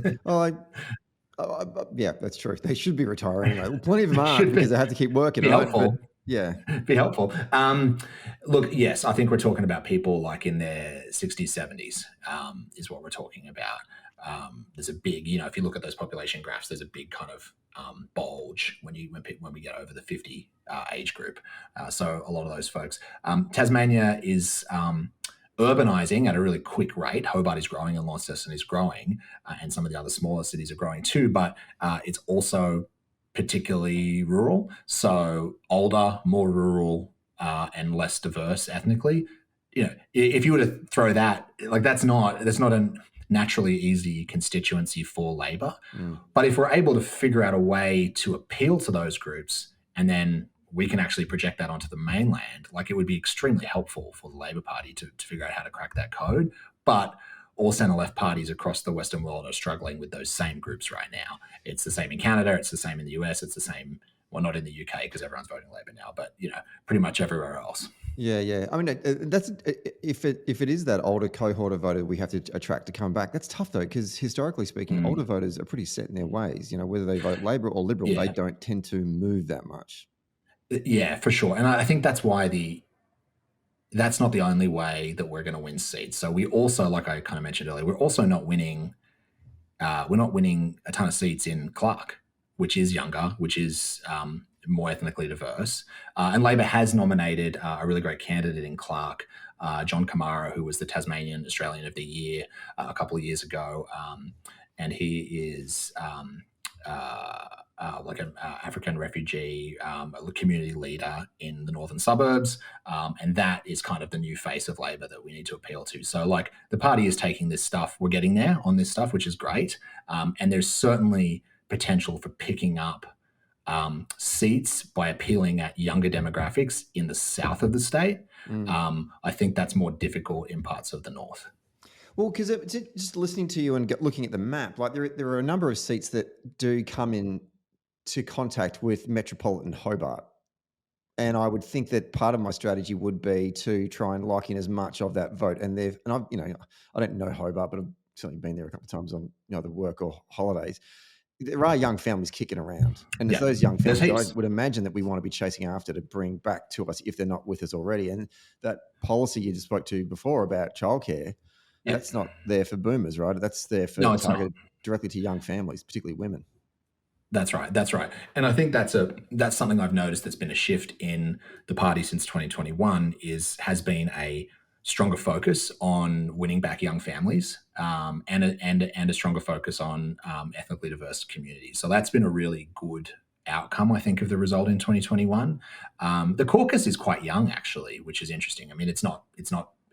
Yeah, that's true. They should be retiring anyway. Well, plenty of them are because they have to keep working. Be right? helpful. But, be helpful. Look, yes, I think we're talking about people like in their 60s, 70s is what we're talking about. There's a big, if you look at those population graphs, there's a big kind of bulge when we get over the 50 age group. So a lot of those folks. Tasmania is urbanizing at a really quick rate. Hobart is growing and Launceston is growing, and some of the other smaller cities are growing too, but it's also particularly rural. So older, more rural, and less diverse ethnically. If you were to throw that, that's not a naturally easy constituency for Labor. But if we're able to figure out a way to appeal to those groups, and then we can actually project that onto the mainland, it would be extremely helpful for the Labor Party to figure out how to crack that code. But all centre-left parties across the Western world are struggling with those same groups right now. It's the same in Canada. It's the same in the US. It's the same, well, not in the UK because everyone's voting Labor now, but pretty much everywhere else. Yeah. I mean, that's if it is that older cohort of voter we have to attract to come back. That's tough though, because historically speaking, older voters are pretty set in their ways. Whether they vote Labor or Liberal, they don't tend to move that much. Yeah, for sure. And I think that's why that's not the only way that we're going to win seats. So we also, like I kind of mentioned earlier, we're also not winning. We're not winning a ton of seats in Clark, which is younger, which is more ethnically diverse. And Labor has nominated a really great candidate in Clark, John Kamara, who was the Tasmanian Australian of the Year a couple of years ago. And he is like an African refugee, a community leader in the northern suburbs. And that is kind of the new face of Labor that we need to appeal to. So the party is taking this stuff. We're getting there on this stuff, which is great. And there's certainly potential for picking up seats by appealing at younger demographics in the south of the state. I think that's more difficult in parts of the north. Well, because just listening to you and looking at the map, there are a number of seats that do come in to contact with metropolitan Hobart. And I would think that part of my strategy would be to try and lock in as much of that vote. And I don't know Hobart, but I've certainly been there a couple of times on the work or holidays. There are young families kicking around, and it's those young families I would imagine that we want to be chasing after to bring back to us if they're not with us already. And that policy you just spoke to before about childcare, that's not there for boomers, right? That's there for targeted directly to young families, particularly women. That's right. And I think that's something I've noticed that's been a shift in the party since 2021 has been a stronger focus on winning back young families, and a stronger focus on ethnically diverse communities. So that's been a really good outcome, I think, of the result in 2021. The caucus is quite young, actually, which is interesting. I mean, it's not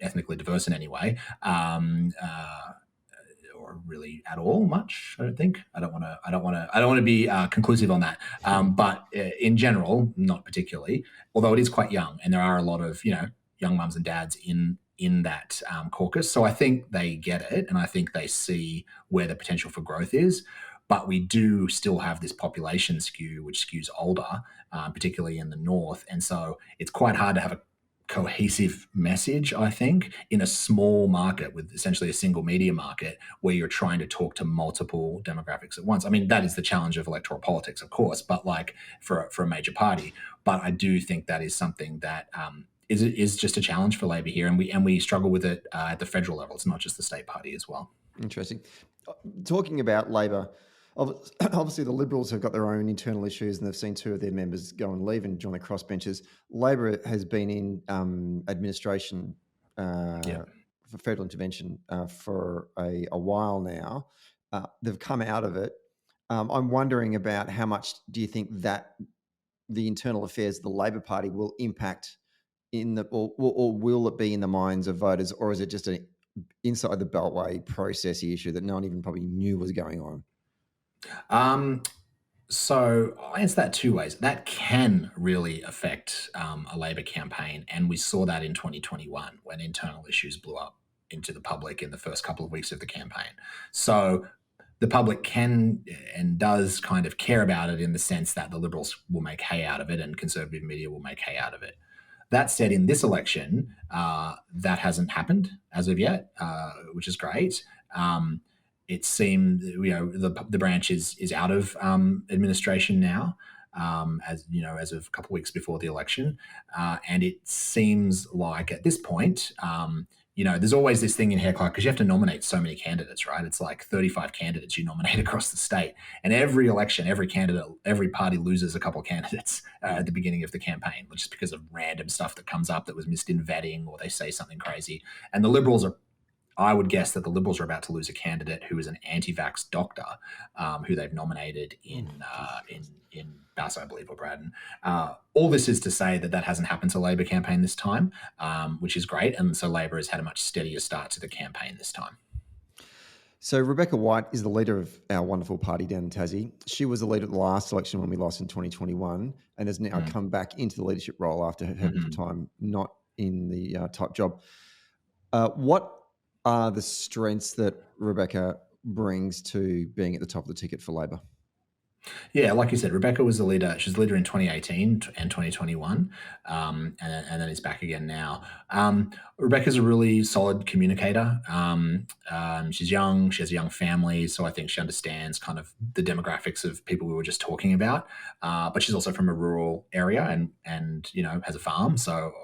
ethnically diverse in any way, or really at all much. I don't think. I don't want to be conclusive on that. But in general, not particularly. Although it is quite young, and there are a lot of young mums and dads in in that caucus. So I think they get it, and I think they see where the potential for growth is. But we do still have this population skew, which skews older, particularly in the north. And so it's quite hard to have a cohesive message, I think, in a small market with essentially a single media market where you're trying to talk to multiple demographics at once. I mean, that is the challenge of electoral politics, of course, but like for a major party. But I do think that is something that is just a challenge for Labor here, and we struggle with it at the federal level. It's not just the state party as well. Interesting. Talking about Labor, obviously the Liberals have got their own internal issues, and they've seen two of their members go and leave and join the crossbenchers. Labor has been in administration for federal intervention for a while now. They've come out of it. I'm wondering about how much do you think that the internal affairs of the Labor Party will impact or will it be in the minds of voters, or is it just an inside the Beltway processy issue that no one even probably knew was going on? So I'll answer that two ways. That can really affect a Labor campaign, and we saw that in 2021 when internal issues blew up into the public in the first couple of weeks of the campaign. So the public can and does kind of care about it in the sense that the Liberals will make hay out of it and conservative media will make hay out of it. That said, in this election, that hasn't happened as of yet, which is great. It seemed, the branch is out of administration now, as of a couple of weeks before the election, and it seems like at this point, there's always this thing in hair clerk because you have to nominate so many candidates, right? It's like 35 candidates you nominate across the state, and every election, every party loses a couple of candidates at the beginning of the campaign, just because of random stuff that comes up that was missed in vetting, or they say something crazy, and the Liberals are. I would guess that the Liberals are about to lose a candidate who is an anti-vax doctor, who they've nominated in Bass, I believe, or Braddon. All this is to say that hasn't happened to Labor campaign this time, which is great. And so Labor has had a much steadier start to the campaign this time. So Rebecca White is the leader of our wonderful party down in Tassie. She was the leader at the last election when we lost in 2021, and has now come back into the leadership role after having some time not in the top job. What are the strengths that Rebecca brings to being at the top of the ticket for Labor? Yeah, like you said, Rebecca was the leader. She's the leader in 2018 and 2021, and then is back again now. Rebecca's a really solid communicator. She's young. She has a young family, so I think she understands kind of the demographics of people we were just talking about. But she's also from a rural area and has a farm, so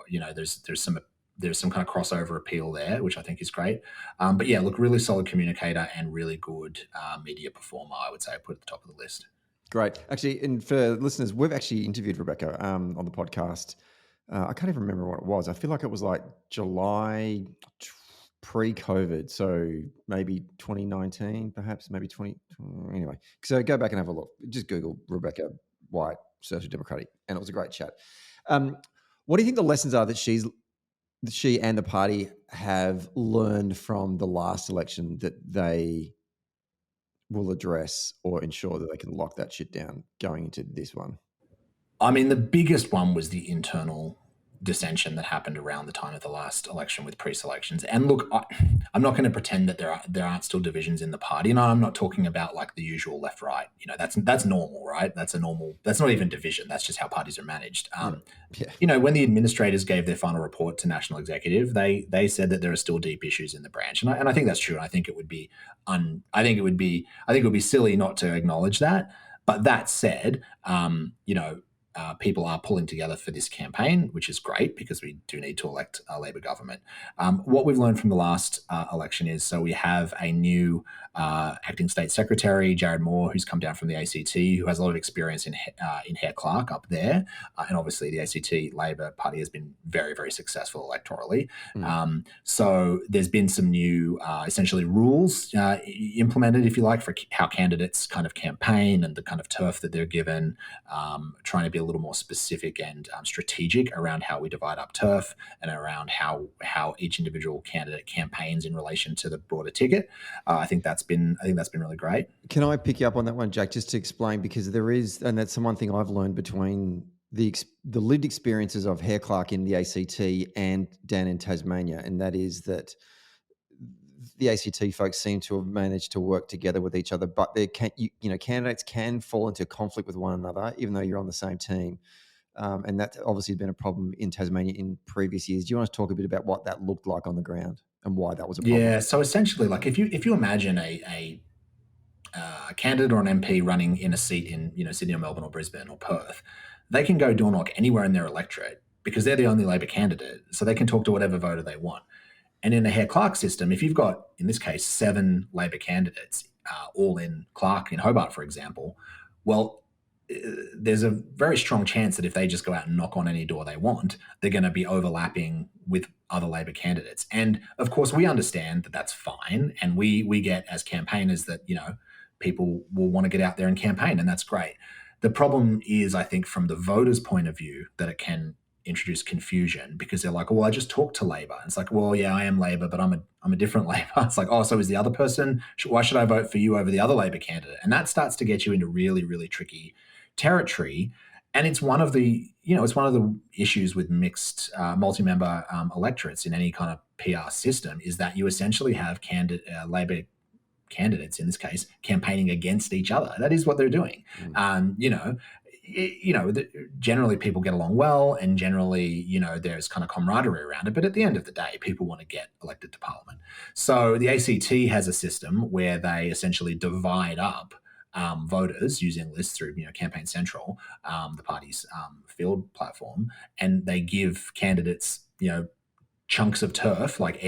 there's some kind of crossover appeal there, which I think is great. But yeah, look, really solid communicator and really good media performer, I would say, put at the top of the list. Great. Actually, and for listeners, we've actually interviewed Rebecca on the podcast. I can't even remember what it was. I feel like it was like July pre-COVID. So maybe 2019, perhaps, maybe 20. Anyway, so go back and have a look. Just Google Rebecca White, Social Democratic, and it was a great chat. What do you think the lessons are that she and the party have learned from the last election that they will address or ensure that they can lock that shit down going into this one? I mean, the biggest one was the internal dissension that happened around the time of the last election with pre-selections. And look, I'm not going to pretend that there aren't still divisions in the party. And I'm not talking about like the usual left-right. That's normal, right? That's not even division. That's just how parties are managed. When the administrators gave their final report to National Executive, they said that there are still deep issues in the branch, and I think that's true. And I think it would be silly not to acknowledge that. But that said, people are pulling together for this campaign, which is great because we do need to elect a Labor government. What we've learned from the last election is, so we have a new acting state secretary, Jared Moore, who's come down from the ACT, who has a lot of experience in Hare Clark up there. And obviously the ACT Labor Party has been very, very successful electorally. So there's been some new essentially rules implemented, if you like, for how candidates kind of campaign and the kind of turf that they're given, trying to be a little more specific and strategic around how we divide up turf and around how each individual candidate campaigns in relation to the broader ticket. I think that's been really great. Can I pick you up on that one, Jack, just to explain, because there is, and that's one thing I've learned between the lived experiences of Hare Clark in the ACT and Dan in Tasmania, and that is that the ACT folks seem to have managed to work together with each other, but candidates can fall into conflict with one another, even though you're on the same team. And that's obviously been a problem in Tasmania in previous years. Do you want to talk a bit about what that looked like on the ground and why that was a problem? Yeah. So essentially, like if you imagine a candidate or an MP running in a seat in Sydney or Melbourne or Brisbane or Perth, they can go door knock anywhere in their electorate because they're the only Labor candidate, so they can talk to whatever voter they want. And in the Hare Clark system, if you've got, in this case, 7 Labor candidates, all in Clark, in Hobart, for example, well, there's a very strong chance that if they just go out and knock on any door they want, they're going to be overlapping with other Labor candidates. And of course, we understand that that's fine. And we get as campaigners that, people will want to get out there and campaign, and that's great. The problem is, I think, from the voters' point of view, that it can introduce confusion because they're like, well, I just talked to Labor. And it's like, well, yeah, I am Labor, but I'm a different Labor. It's like, oh, so is the other person? Why should I vote for you over the other Labor candidate? And that starts to get you into really, really tricky territory. And it's one of the issues with mixed multi-member electorates in any kind of PR system, is that you essentially have Labor candidates, in this case, campaigning against each other. That is what they're doing. Generally people get along well, and generally, there's kind of camaraderie around it. But at the end of the day, people want to get elected to Parliament. So the ACT has a system where they essentially divide up voters using lists through, Campaign Central, the party's field platform, and they give candidates, chunks of turf, like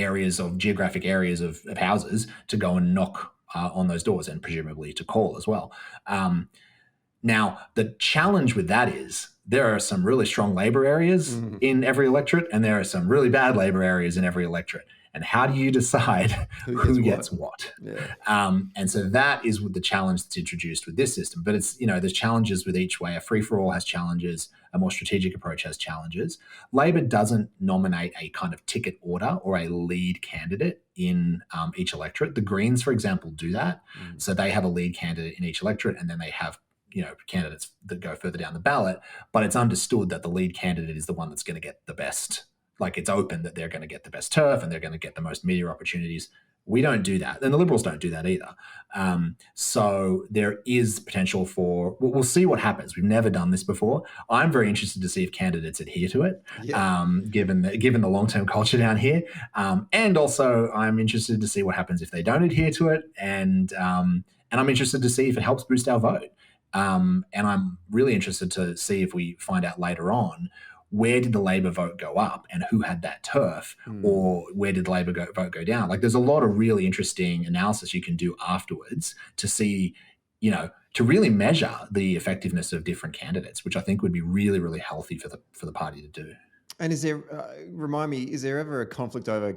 geographic areas of houses, to go and knock on those doors, and presumably to call as well. Now, the challenge with that is there are some really strong Labor areas in every electorate, and there are some really bad Labor areas in every electorate. And how do you decide who gets what? Yeah. And so that is the challenge that's introduced with this system. But it's, there's challenges with each way. A free-for-all has challenges. A more strategic approach has challenges. Labor doesn't nominate a kind of ticket order or a lead candidate in each electorate. The Greens, for example, do that. So they have a lead candidate in each electorate, and then they have candidates that go further down the ballot. But it's understood that the lead candidate is the one that's going to get the best. Like, it's open that they're going to get the best turf and they're going to get the most media opportunities. We don't do that. And the Liberals don't do that either. So there is potential for, we'll see what happens. We've never done this before. I'm very interested to see if candidates adhere to it, given the long-term culture down here. And also I'm interested to see what happens if they don't adhere to it. And I'm interested to see if it helps boost our vote. And I'm really interested to see if we find out later on, where did the Labor vote go up and who had that turf, or where did the Labor vote go down? Like, there's a lot of really interesting analysis you can do afterwards to see, to really measure the effectiveness of different candidates, which I think would be really, really healthy for the party to do. And is there, remind me, is there ever a conflict over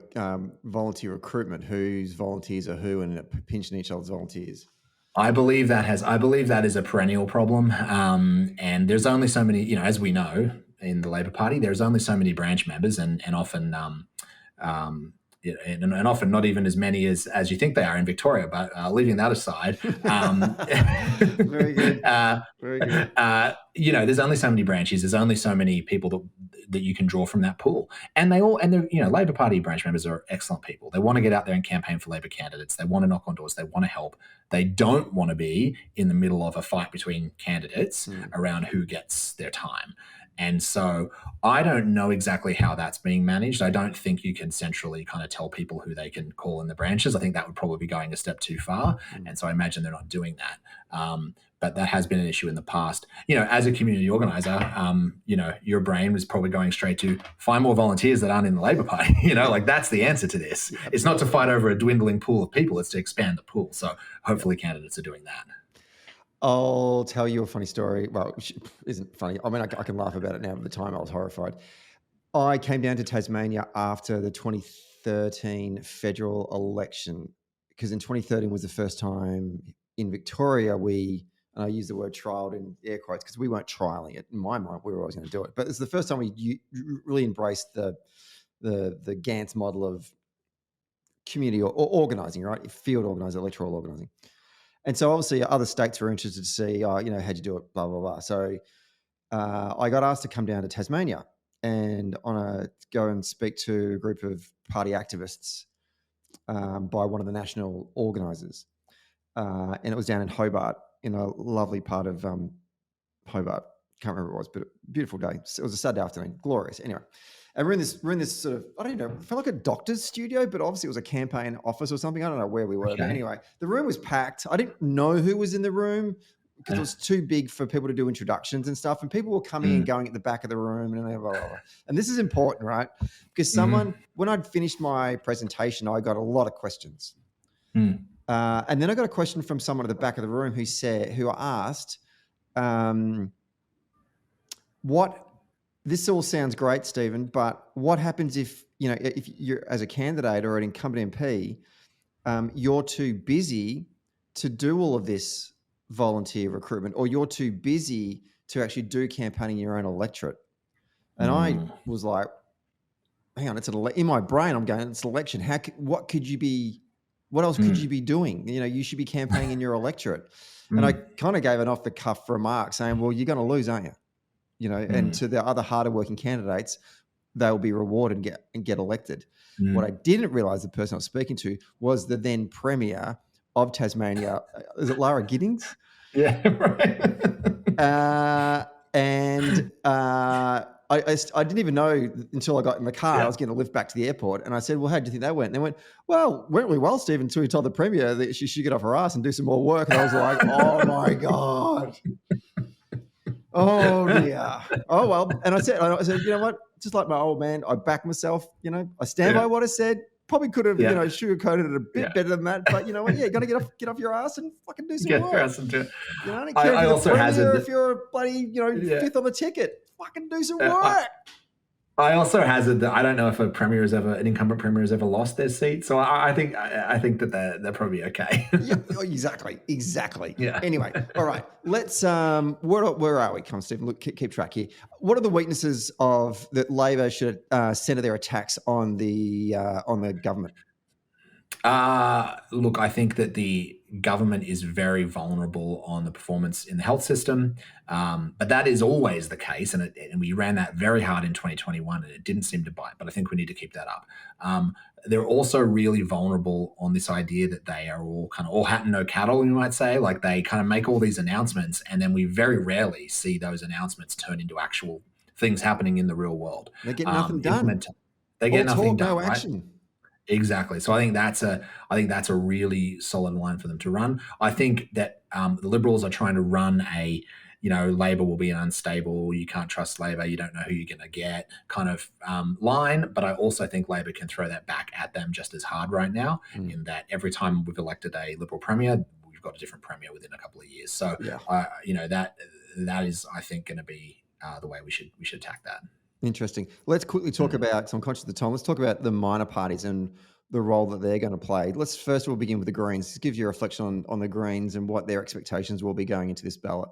volunteer recruitment? Whose volunteers are who, and pinching each other's volunteers? I believe that is a perennial problem. And there's only so many, as we know, in the Labor Party, there's only so many branch members, and often and often not even as many as you think they are in Victoria. But leaving that aside, very good. Very good. There's only so many branches. There's only so many people that you can draw from that pool, and they're Labor Party branch members are excellent people. They want to get out there and campaign for Labor candidates. They want to knock on doors. They want to help. They don't want to be in the middle of a fight between candidates around who gets their time. And so I don't know exactly how that's being managed. I don't think you can centrally kind of tell people who they can call in the branches. I think that would probably be going a step too far. And so I imagine they're not doing that. But that has been an issue in the past. As a community organizer, your brain was probably going straight to find more volunteers that aren't in the Labor Party. Like, that's the answer to this. Yeah, it's not to fight over a dwindling pool of people. It's to expand the pool. So hopefully candidates are doing that. I'll tell you a funny story. Well, it isn't funny. I mean, I can laugh about it now, but at the time I was horrified. I came down to Tasmania after the 2013 federal election, because in 2013 was the first time in Victoria and I use the word trialled in air quotes because we weren't trialling it. In my mind, we were always going to do it. But it's the first time we really embraced the Gantz model of community or organising, right? Field organising, electoral organising. And so obviously other states were interested to see, how'd you do it, blah, blah, blah. So I got asked to come down to Tasmania and go and speak to a group of party activists by one of the national organisers. And it was down in Hobart, in a lovely part of Hobart. Can't remember what it was, but a beautiful day. It was a Saturday afternoon, glorious. Anyway, and we're in this sort of, I don't know, it felt like a doctor's studio, but obviously it was a campaign office or something. I don't know where we were, but anyway, the room was packed. I didn't know who was in the room because it was too big for people to do introductions and stuff. And people were coming and going at the back of the room and blah, blah, blah. And this is important, right? Because when I'd finished my presentation, I got a lot of questions. And then I got a question from someone at the back of the room who asked, this all sounds great, Stephen, but what happens if you're as a candidate or an incumbent MP, you're too busy to do all of this volunteer recruitment, or you're too busy to actually do campaigning in your own electorate? And I was like, hang on, in my brain, I'm going, it's an election. What else could you be doing? You should be campaigning in your electorate. And I kind of gave an off the cuff remark saying, well, you're going to lose, aren't you? And to the other harder working candidates, they'll be rewarded and get elected. What I didn't realize the person I was speaking to was the then Premier of Tasmania. Is it Lara Giddings? Yeah, right. I didn't even know until I got in the car. I was getting a lift back to the airport, and I said, well, how do you think that went? And they went, well, went really well, Stephen, until he told the Premier that she should get off her ass and do some more work. And I was like, oh my God. Oh dear. Oh well. And I said, you know what? Just like my old man, I back myself. I stand by what I said. Probably could have, sugarcoated it a bit better than that. But you know what? Yeah, you got to get off your ass and fucking do some work. I don't care if you're a bloody, fifth on the ticket. Fucking do some work. I also hazard that I don't know if an incumbent premier has ever lost their seat. So I think that they're probably okay. Yeah, exactly. Yeah. Anyway, all right. Let's where are we? Come on, Stephen. Look, keep track here. What are the weaknesses of that Labor should center their attacks on the government? Look, I think that the government is very vulnerable on the performance in the health system, but that is always the case, and we ran that very hard in 2021, and it didn't seem to bite. But I think we need to keep that up. They're also really vulnerable on this idea that they are all kind of all hat and no cattle, you might say. Like they kind of make all these announcements, and then we very rarely see those announcements turn into actual things happening in the real world. They get nothing done. They get nothing done. No right? action. Exactly. So I think that's a really solid line for them to run. I think that the Liberals are trying to run a, Labor will be an unstable, you can't trust Labor, you don't know who you're going to get kind of line. But I also think Labor can throw that back at them just as hard right now, in that every time we've elected a Liberal Premier, we've got a different Premier within a couple of years. So, that is, I think, going to be the way we should attack that. Interesting. Let's quickly talk about, so I'm conscious of the time, let's talk about the minor parties and the role that they're going to play. Let's first of all begin with the Greens. Just give you a reflection on the Greens and what their expectations will be going into this ballot.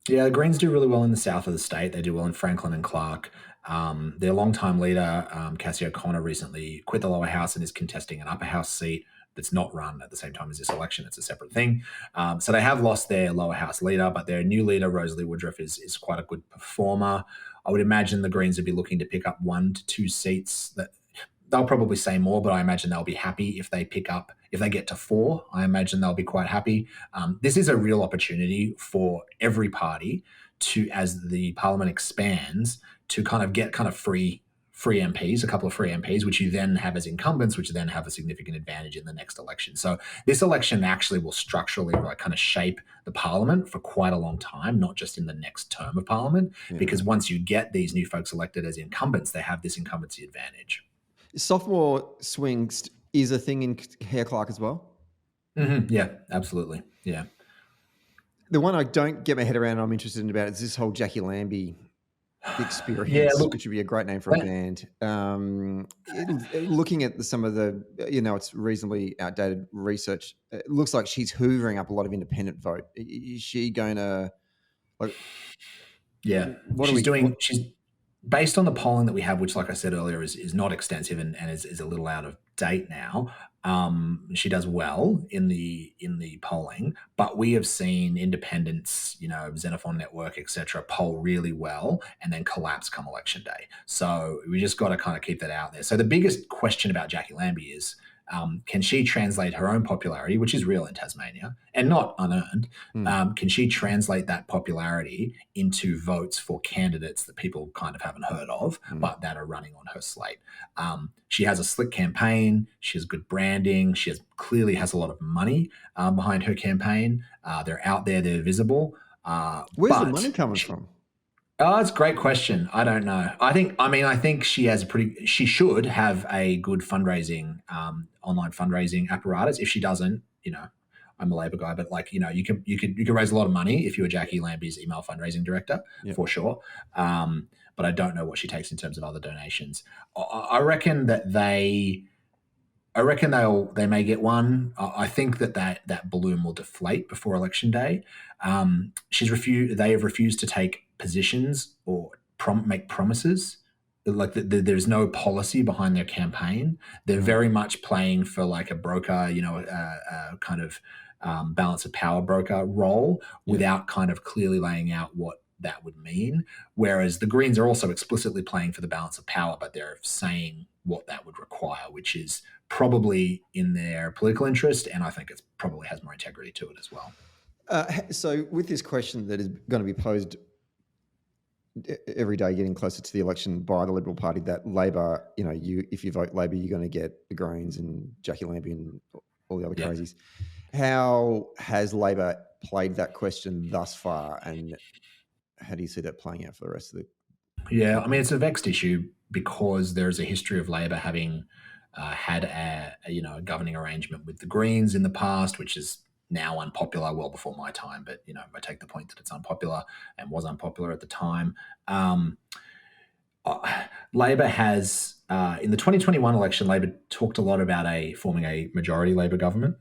Yeah, the Greens do really well in the south of the state. They do well in Franklin and Clark. Their longtime leader, Cassie O'Connor, recently quit the lower house and is contesting an upper house seat that's not run at the same time as this election. It's a separate thing. So they have lost their lower house leader, but their new leader, Rosalie Woodruff, is quite a good performer. I would imagine the Greens would be looking to pick up 1 to 2 seats. That they'll probably say more, but I imagine they'll be happy if they get to 4. I imagine they'll be quite happy. This is a real opportunity for every party to, as the parliament expands, to kind of get free MPs, a couple of free MPs, which you then have as incumbents, which then have a significant advantage in the next election. So this election actually will structurally kind of shape the parliament for quite a long time, not just in the next term of parliament, because once you get these new folks elected as incumbents, they have this incumbency advantage. Sophomore swings is a thing in Hare Clark as well? Mm-hmm. Yeah, absolutely. Yeah. The one I don't get my head around and I'm interested in about is this whole Jackie Lambie experience, which would be a great name for a band. Looking at some of the, it's reasonably outdated research. It looks like she's hoovering up a lot of independent vote. Is she going to she's based on the polling that we have, which, like I said earlier, is not extensive and is a little out of date now. She does well in the polling, but we have seen independents, Xenophon Network, etc., poll really well and then collapse come election day. So we just got to kind of keep that out there. So the biggest question about Jackie Lambie is, can she translate her own popularity, which is real in Tasmania and not unearned? Can she translate that popularity into votes for candidates that people kind of haven't heard of, but that are running on her slate? She has a slick campaign. She has good branding. She clearly has a lot of money behind her campaign. They're out there. They're visible. Where's the money coming from? Oh, that's a great question. I don't know. I think she has she should have a good fundraising, online fundraising apparatus. If she doesn't, I'm a Labor guy, but you could raise a lot of money if you were Jackie Lambie's email fundraising director, for sure. But I don't know what she takes in terms of other donations. I reckon that they may get one. I think that balloon will deflate before election day. They have refused to take positions or make promises. Like there's no policy behind their campaign. They're very much playing for like a broker, a kind of balance of power broker role without kind of clearly laying out what that would mean. Whereas the Greens are also explicitly playing for the balance of power, but they're saying what that would require, which is probably in their political interest, and I think it probably has more integrity to it as well. So with this question that is going to be posed every day getting closer to the election by the Liberal Party, that Labor, if you vote Labor, you're going to get the Greens and Jackie Lambie and all the other crazies. How has Labor played that question thus far, and how do you see that playing out for the rest of the... Yeah, I mean, it's a vexed issue because there's a history of Labor having had a governing arrangement with the Greens in the past, which is now unpopular, well before my time, but I take the point that it's unpopular and was unpopular at the time. Labor has in the 2021 election, Labor talked a lot about forming a majority Labor government.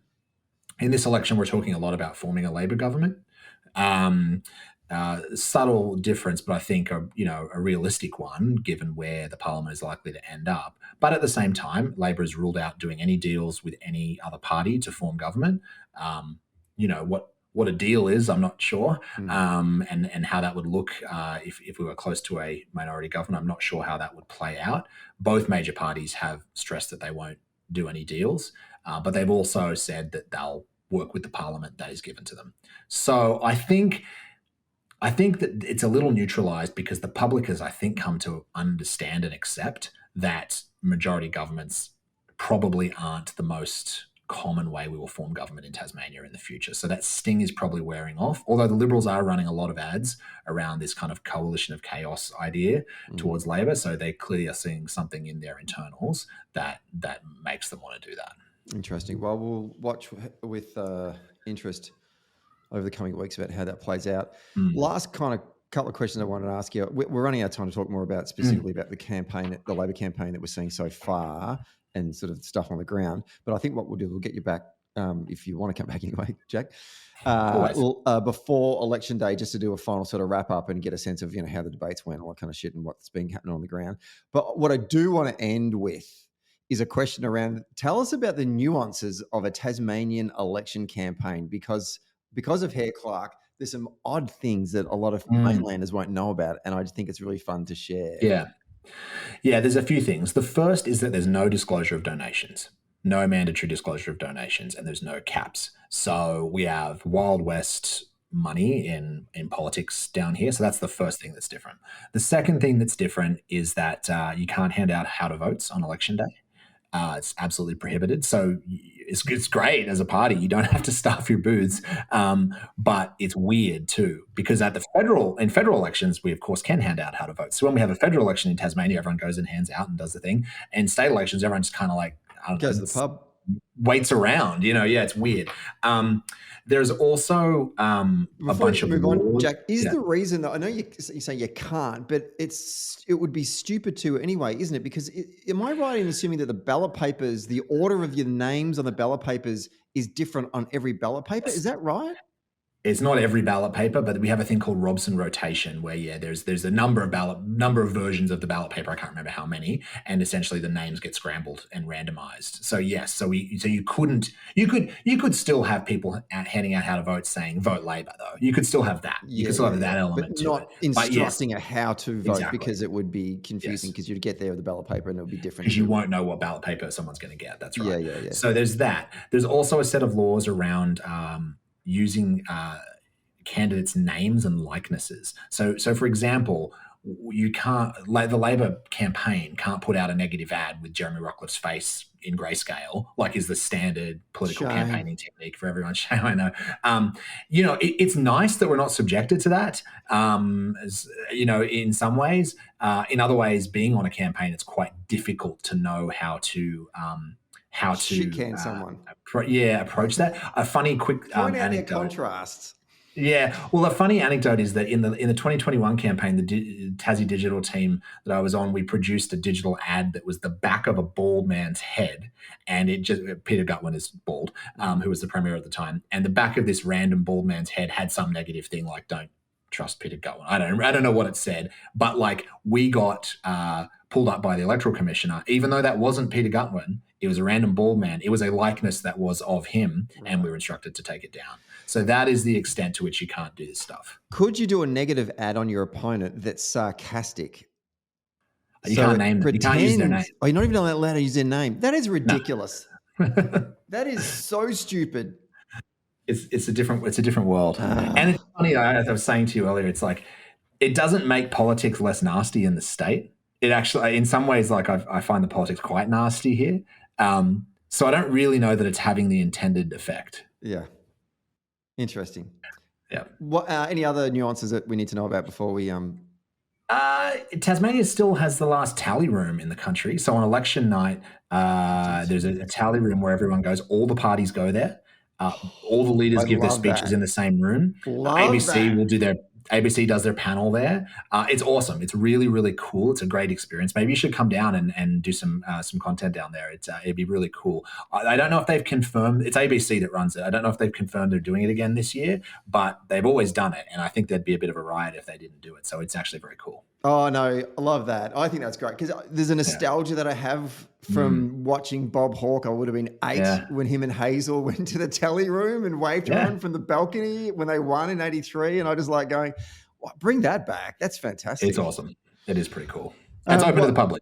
In this election, we're talking a lot about forming a Labor government. Subtle difference, but I think a realistic one, given where the parliament is likely to end up. But at the same time, Labor has ruled out doing any deals with any other party to form government. What a deal is, I'm not sure, and how that would look if we were close to a minority government. I'm not sure how that would play out. Both major parties have stressed that they won't do any deals, but they've also said that they'll work with the parliament that is given to them. So I think that it's a little neutralised because the public has, I think, come to understand and accept that majority governments probably aren't the most common way we will form government in Tasmania in the future. So that sting is probably wearing off, although the Liberals are running a lot of ads around this kind of coalition of chaos idea towards Labor. So they clearly are seeing something in their internals that makes them want to do that. Interesting. Well, we'll watch with interest over the coming weeks about how that plays out. Last kind of couple of questions I wanted to ask you. We're running out of time to talk more about specifically about the campaign, the Labor campaign that we're seeing so far and sort of stuff on the ground. But I think what we'll do, we'll get you back if you want to come back anyway, Jack, before election day, just to do a final sort of wrap up and get a sense of, how the debates went, all that kind of shit and what's been happening on the ground. But what I do want to end with is a question around, tell us about the nuances of a Tasmanian election campaign, because of Hare Clark, there's some odd things that a lot of mainlanders won't know about, and I just think it's really fun to share. Yeah, there's a few things. The first is that there's no disclosure of donations, no mandatory disclosure of donations, and there's no caps. So we have Wild West money in politics down here. So that's the first thing that's different. The second thing that's different is that you can't hand out how to votes on election day. It's absolutely prohibited. So it's great as a party. You don't have to stuff your booths. But it's weird too, because in federal elections, we of course can hand out how to vote. So when we have a federal election in Tasmania, everyone goes and hands out and does the thing. And state elections, everyone just kind of like, goes to the pub, waits around, it's weird. There's also a bunch of laws. Jack, is the reason that I know you say you can't, but it would be stupid to anyway, isn't it? Because am I right in assuming that the ballot papers, the order of your names on the ballot papers is different on every ballot paper? Is that right? It's not every ballot paper, but we have a thing called Robson rotation where, there's a number of versions of the ballot paper. I can't remember how many, and essentially the names get scrambled and randomized. So yes, so you could still have people handing out how to vote saying vote Labor though. You could still have that. You could still have that element but to not it. instructing a how to vote exactly. because it would be confusing because you'd get there with the ballot paper and it would be different. Because you won't know what ballot paper someone's going to get. That's right. Yeah. So there's that. There's also a set of laws around using candidates' names and likenesses. So for example, you can't, the Labor campaign can't put out a negative ad with Jeremy Rockliff's face in grayscale, like is the standard political campaigning technique for everyone. Shame, I know. It's nice that we're not subjected to that. In some ways, in other ways, being on a campaign, it's quite difficult to know how to chicane someone. Approach that. A funny quick point out anecdote. Their contrasts. Yeah, well, a funny anecdote is that in the 2021 campaign, the Tassie digital team that I was on, we produced a digital ad that was the back of a bald man's head, and Peter Gutwein is bald, who was the premier at the time, and the back of this random bald man's head had some negative thing like "Don't trust Peter Gutwein." I don't know what it said, but like we got pulled up by the electoral commissioner, even though that wasn't Peter Gutwein. It was a random bald man. It was a likeness that was of him, and we were instructed to take it down. So that is the extent to which you can't do this stuff. Could you do a negative ad on your opponent that's sarcastic? You can't name them. You can't use their name. Oh, you're not even allowed to use their name. That is ridiculous. No. That is so stupid. It's a different world. And it's funny, as I was saying to you earlier, it's like it doesn't make politics less nasty in the state. It actually, in some ways, like I find the politics quite nasty here. So I don't really know that it's having the intended effect. Yeah. Interesting. Yeah. What any other nuances that we need to know about before we Tasmania still has the last tally room in the country. So on election night, there's a tally room where everyone goes. All the parties go there. All the leaders give their speeches in the same room. ABC does their panel there. It's awesome. It's really, really cool. It's a great experience. Maybe you should come down and do some content down there. It'd be really cool. I don't know if they've confirmed. It's ABC that runs it. I don't know if they've confirmed they're doing it again this year, but they've always done it. And I think there'd be a bit of a riot if they didn't do it. So it's actually very cool. Oh, no, I love that. I think that's great because there's a nostalgia that I have from watching Bob Hawke. I would have been 8 when him and Hazel went to the tally room and waved around from the balcony when they won in 83. And I just like going, bring that back. That's fantastic. It's awesome. It is pretty cool. It's open to the public.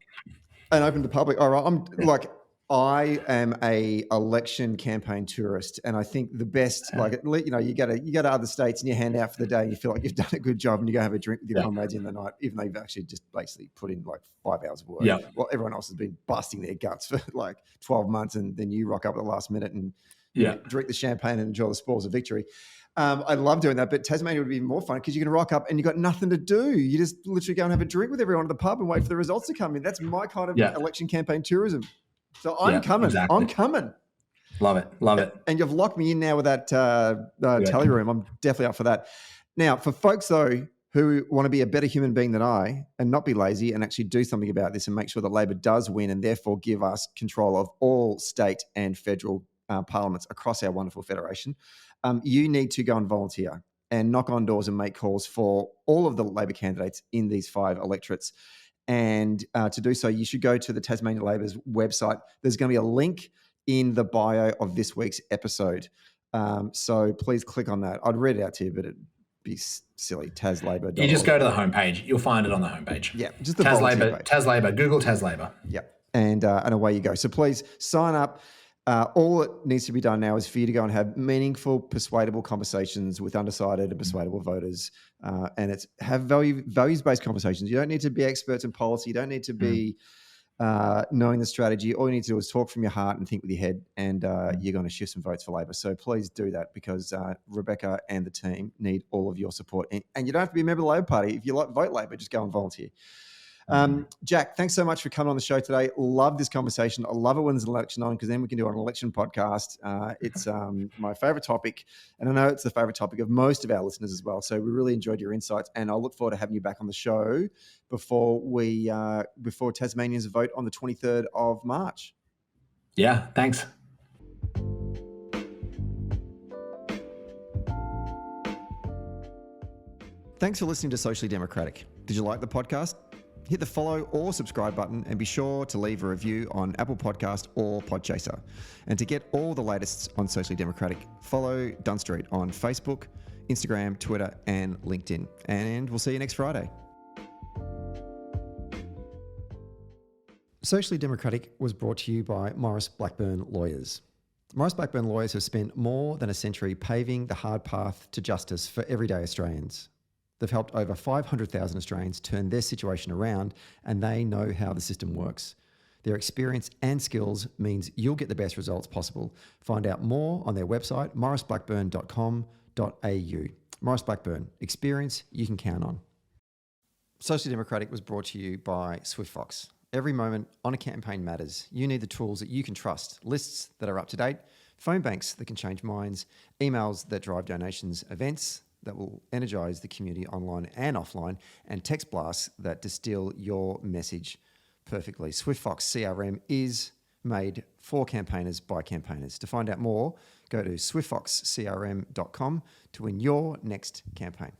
And open to the public. All right. I am a election campaign tourist, and I think the best, you go to other states and you hand out for the day and you feel like you've done a good job and you go have a drink with your comrades in the night, even though you've actually just basically put in like 5 hours of work. Yeah. Well, everyone else has been busting their guts for like 12 months and then you rock up at the last minute and drink the champagne and enjoy the spoils of victory. I love doing that, but Tasmania would be more fun because you can rock up and you've got nothing to do. You just literally go and have a drink with everyone at the pub and wait for the results to come in. That's my kind of election campaign tourism. So I'm coming. Exactly. I'm coming. Love it. And you've locked me in now with that tally room. I'm definitely up for that. Now, for folks, though, who want to be a better human being than I and not be lazy and actually do something about this and make sure that Labor does win and therefore give us control of all state and federal parliaments across our wonderful federation, you need to go and volunteer and knock on doors and make calls for all of the Labor candidates in these 5 electorates. And to do so, you should go to the Tasmania Labor's website. There's going to be a link in the bio of this week's episode. So please click on that. I'd read it out to you, but it'd be silly. TasLabor. You just go to the homepage. You'll find it on the homepage. Yeah, just the TasLabor. Google TasLabor. Yeah, and away you go. So please sign up. All that needs to be done now is for you to go and have meaningful, persuadable conversations with undecided and persuadable voters. And it's have values-based conversations. You don't need to be experts in policy. You don't need to be knowing the strategy. All you need to do is talk from your heart and think with your head, and you're going to shift some votes for Labor. So please do that because Rebecca and the team need all of your support. And you don't have to be a member of the Labor Party. If you vote Labor, just go and volunteer. Jack, thanks so much for coming on the show today. Love this conversation. I love it when there's an election on because then we can do an election podcast. It's my favorite topic, and I know it's the favorite topic of most of our listeners as well. So we really enjoyed your insights, and I'll look forward to having you back on the show before Tasmanians vote on the 23rd of March. Yeah, thanks. Thanks for listening to Socially Democratic. Did you like the podcast? Hit the follow or subscribe button and be sure to leave a review on Apple Podcast or Podchaser. And to get all the latest on Socially Democratic, follow Dunn Street on Facebook, Instagram, Twitter and LinkedIn. And we'll see you next Friday. Socially Democratic was brought to you by Maurice Blackburn Lawyers. Maurice Blackburn Lawyers have spent more than a century paving the hard path to justice for everyday Australians. They've helped over 500,000 Australians turn their situation around, and they know how the system works. Their experience and skills means you'll get the best results possible. Find out more on their website, mauriceblackburn.com.au. Maurice Blackburn, experience you can count on. Socially Democratic was brought to you by SwiftFox. Every moment on a campaign matters. You need the tools that you can trust, lists that are up to date, phone banks that can change minds, emails that drive donations, events that will energise the community online and offline, and text blasts that distill your message perfectly. SwiftFox CRM is made for campaigners by campaigners. To find out more, go to swiftfoxcrm.com to win your next campaign.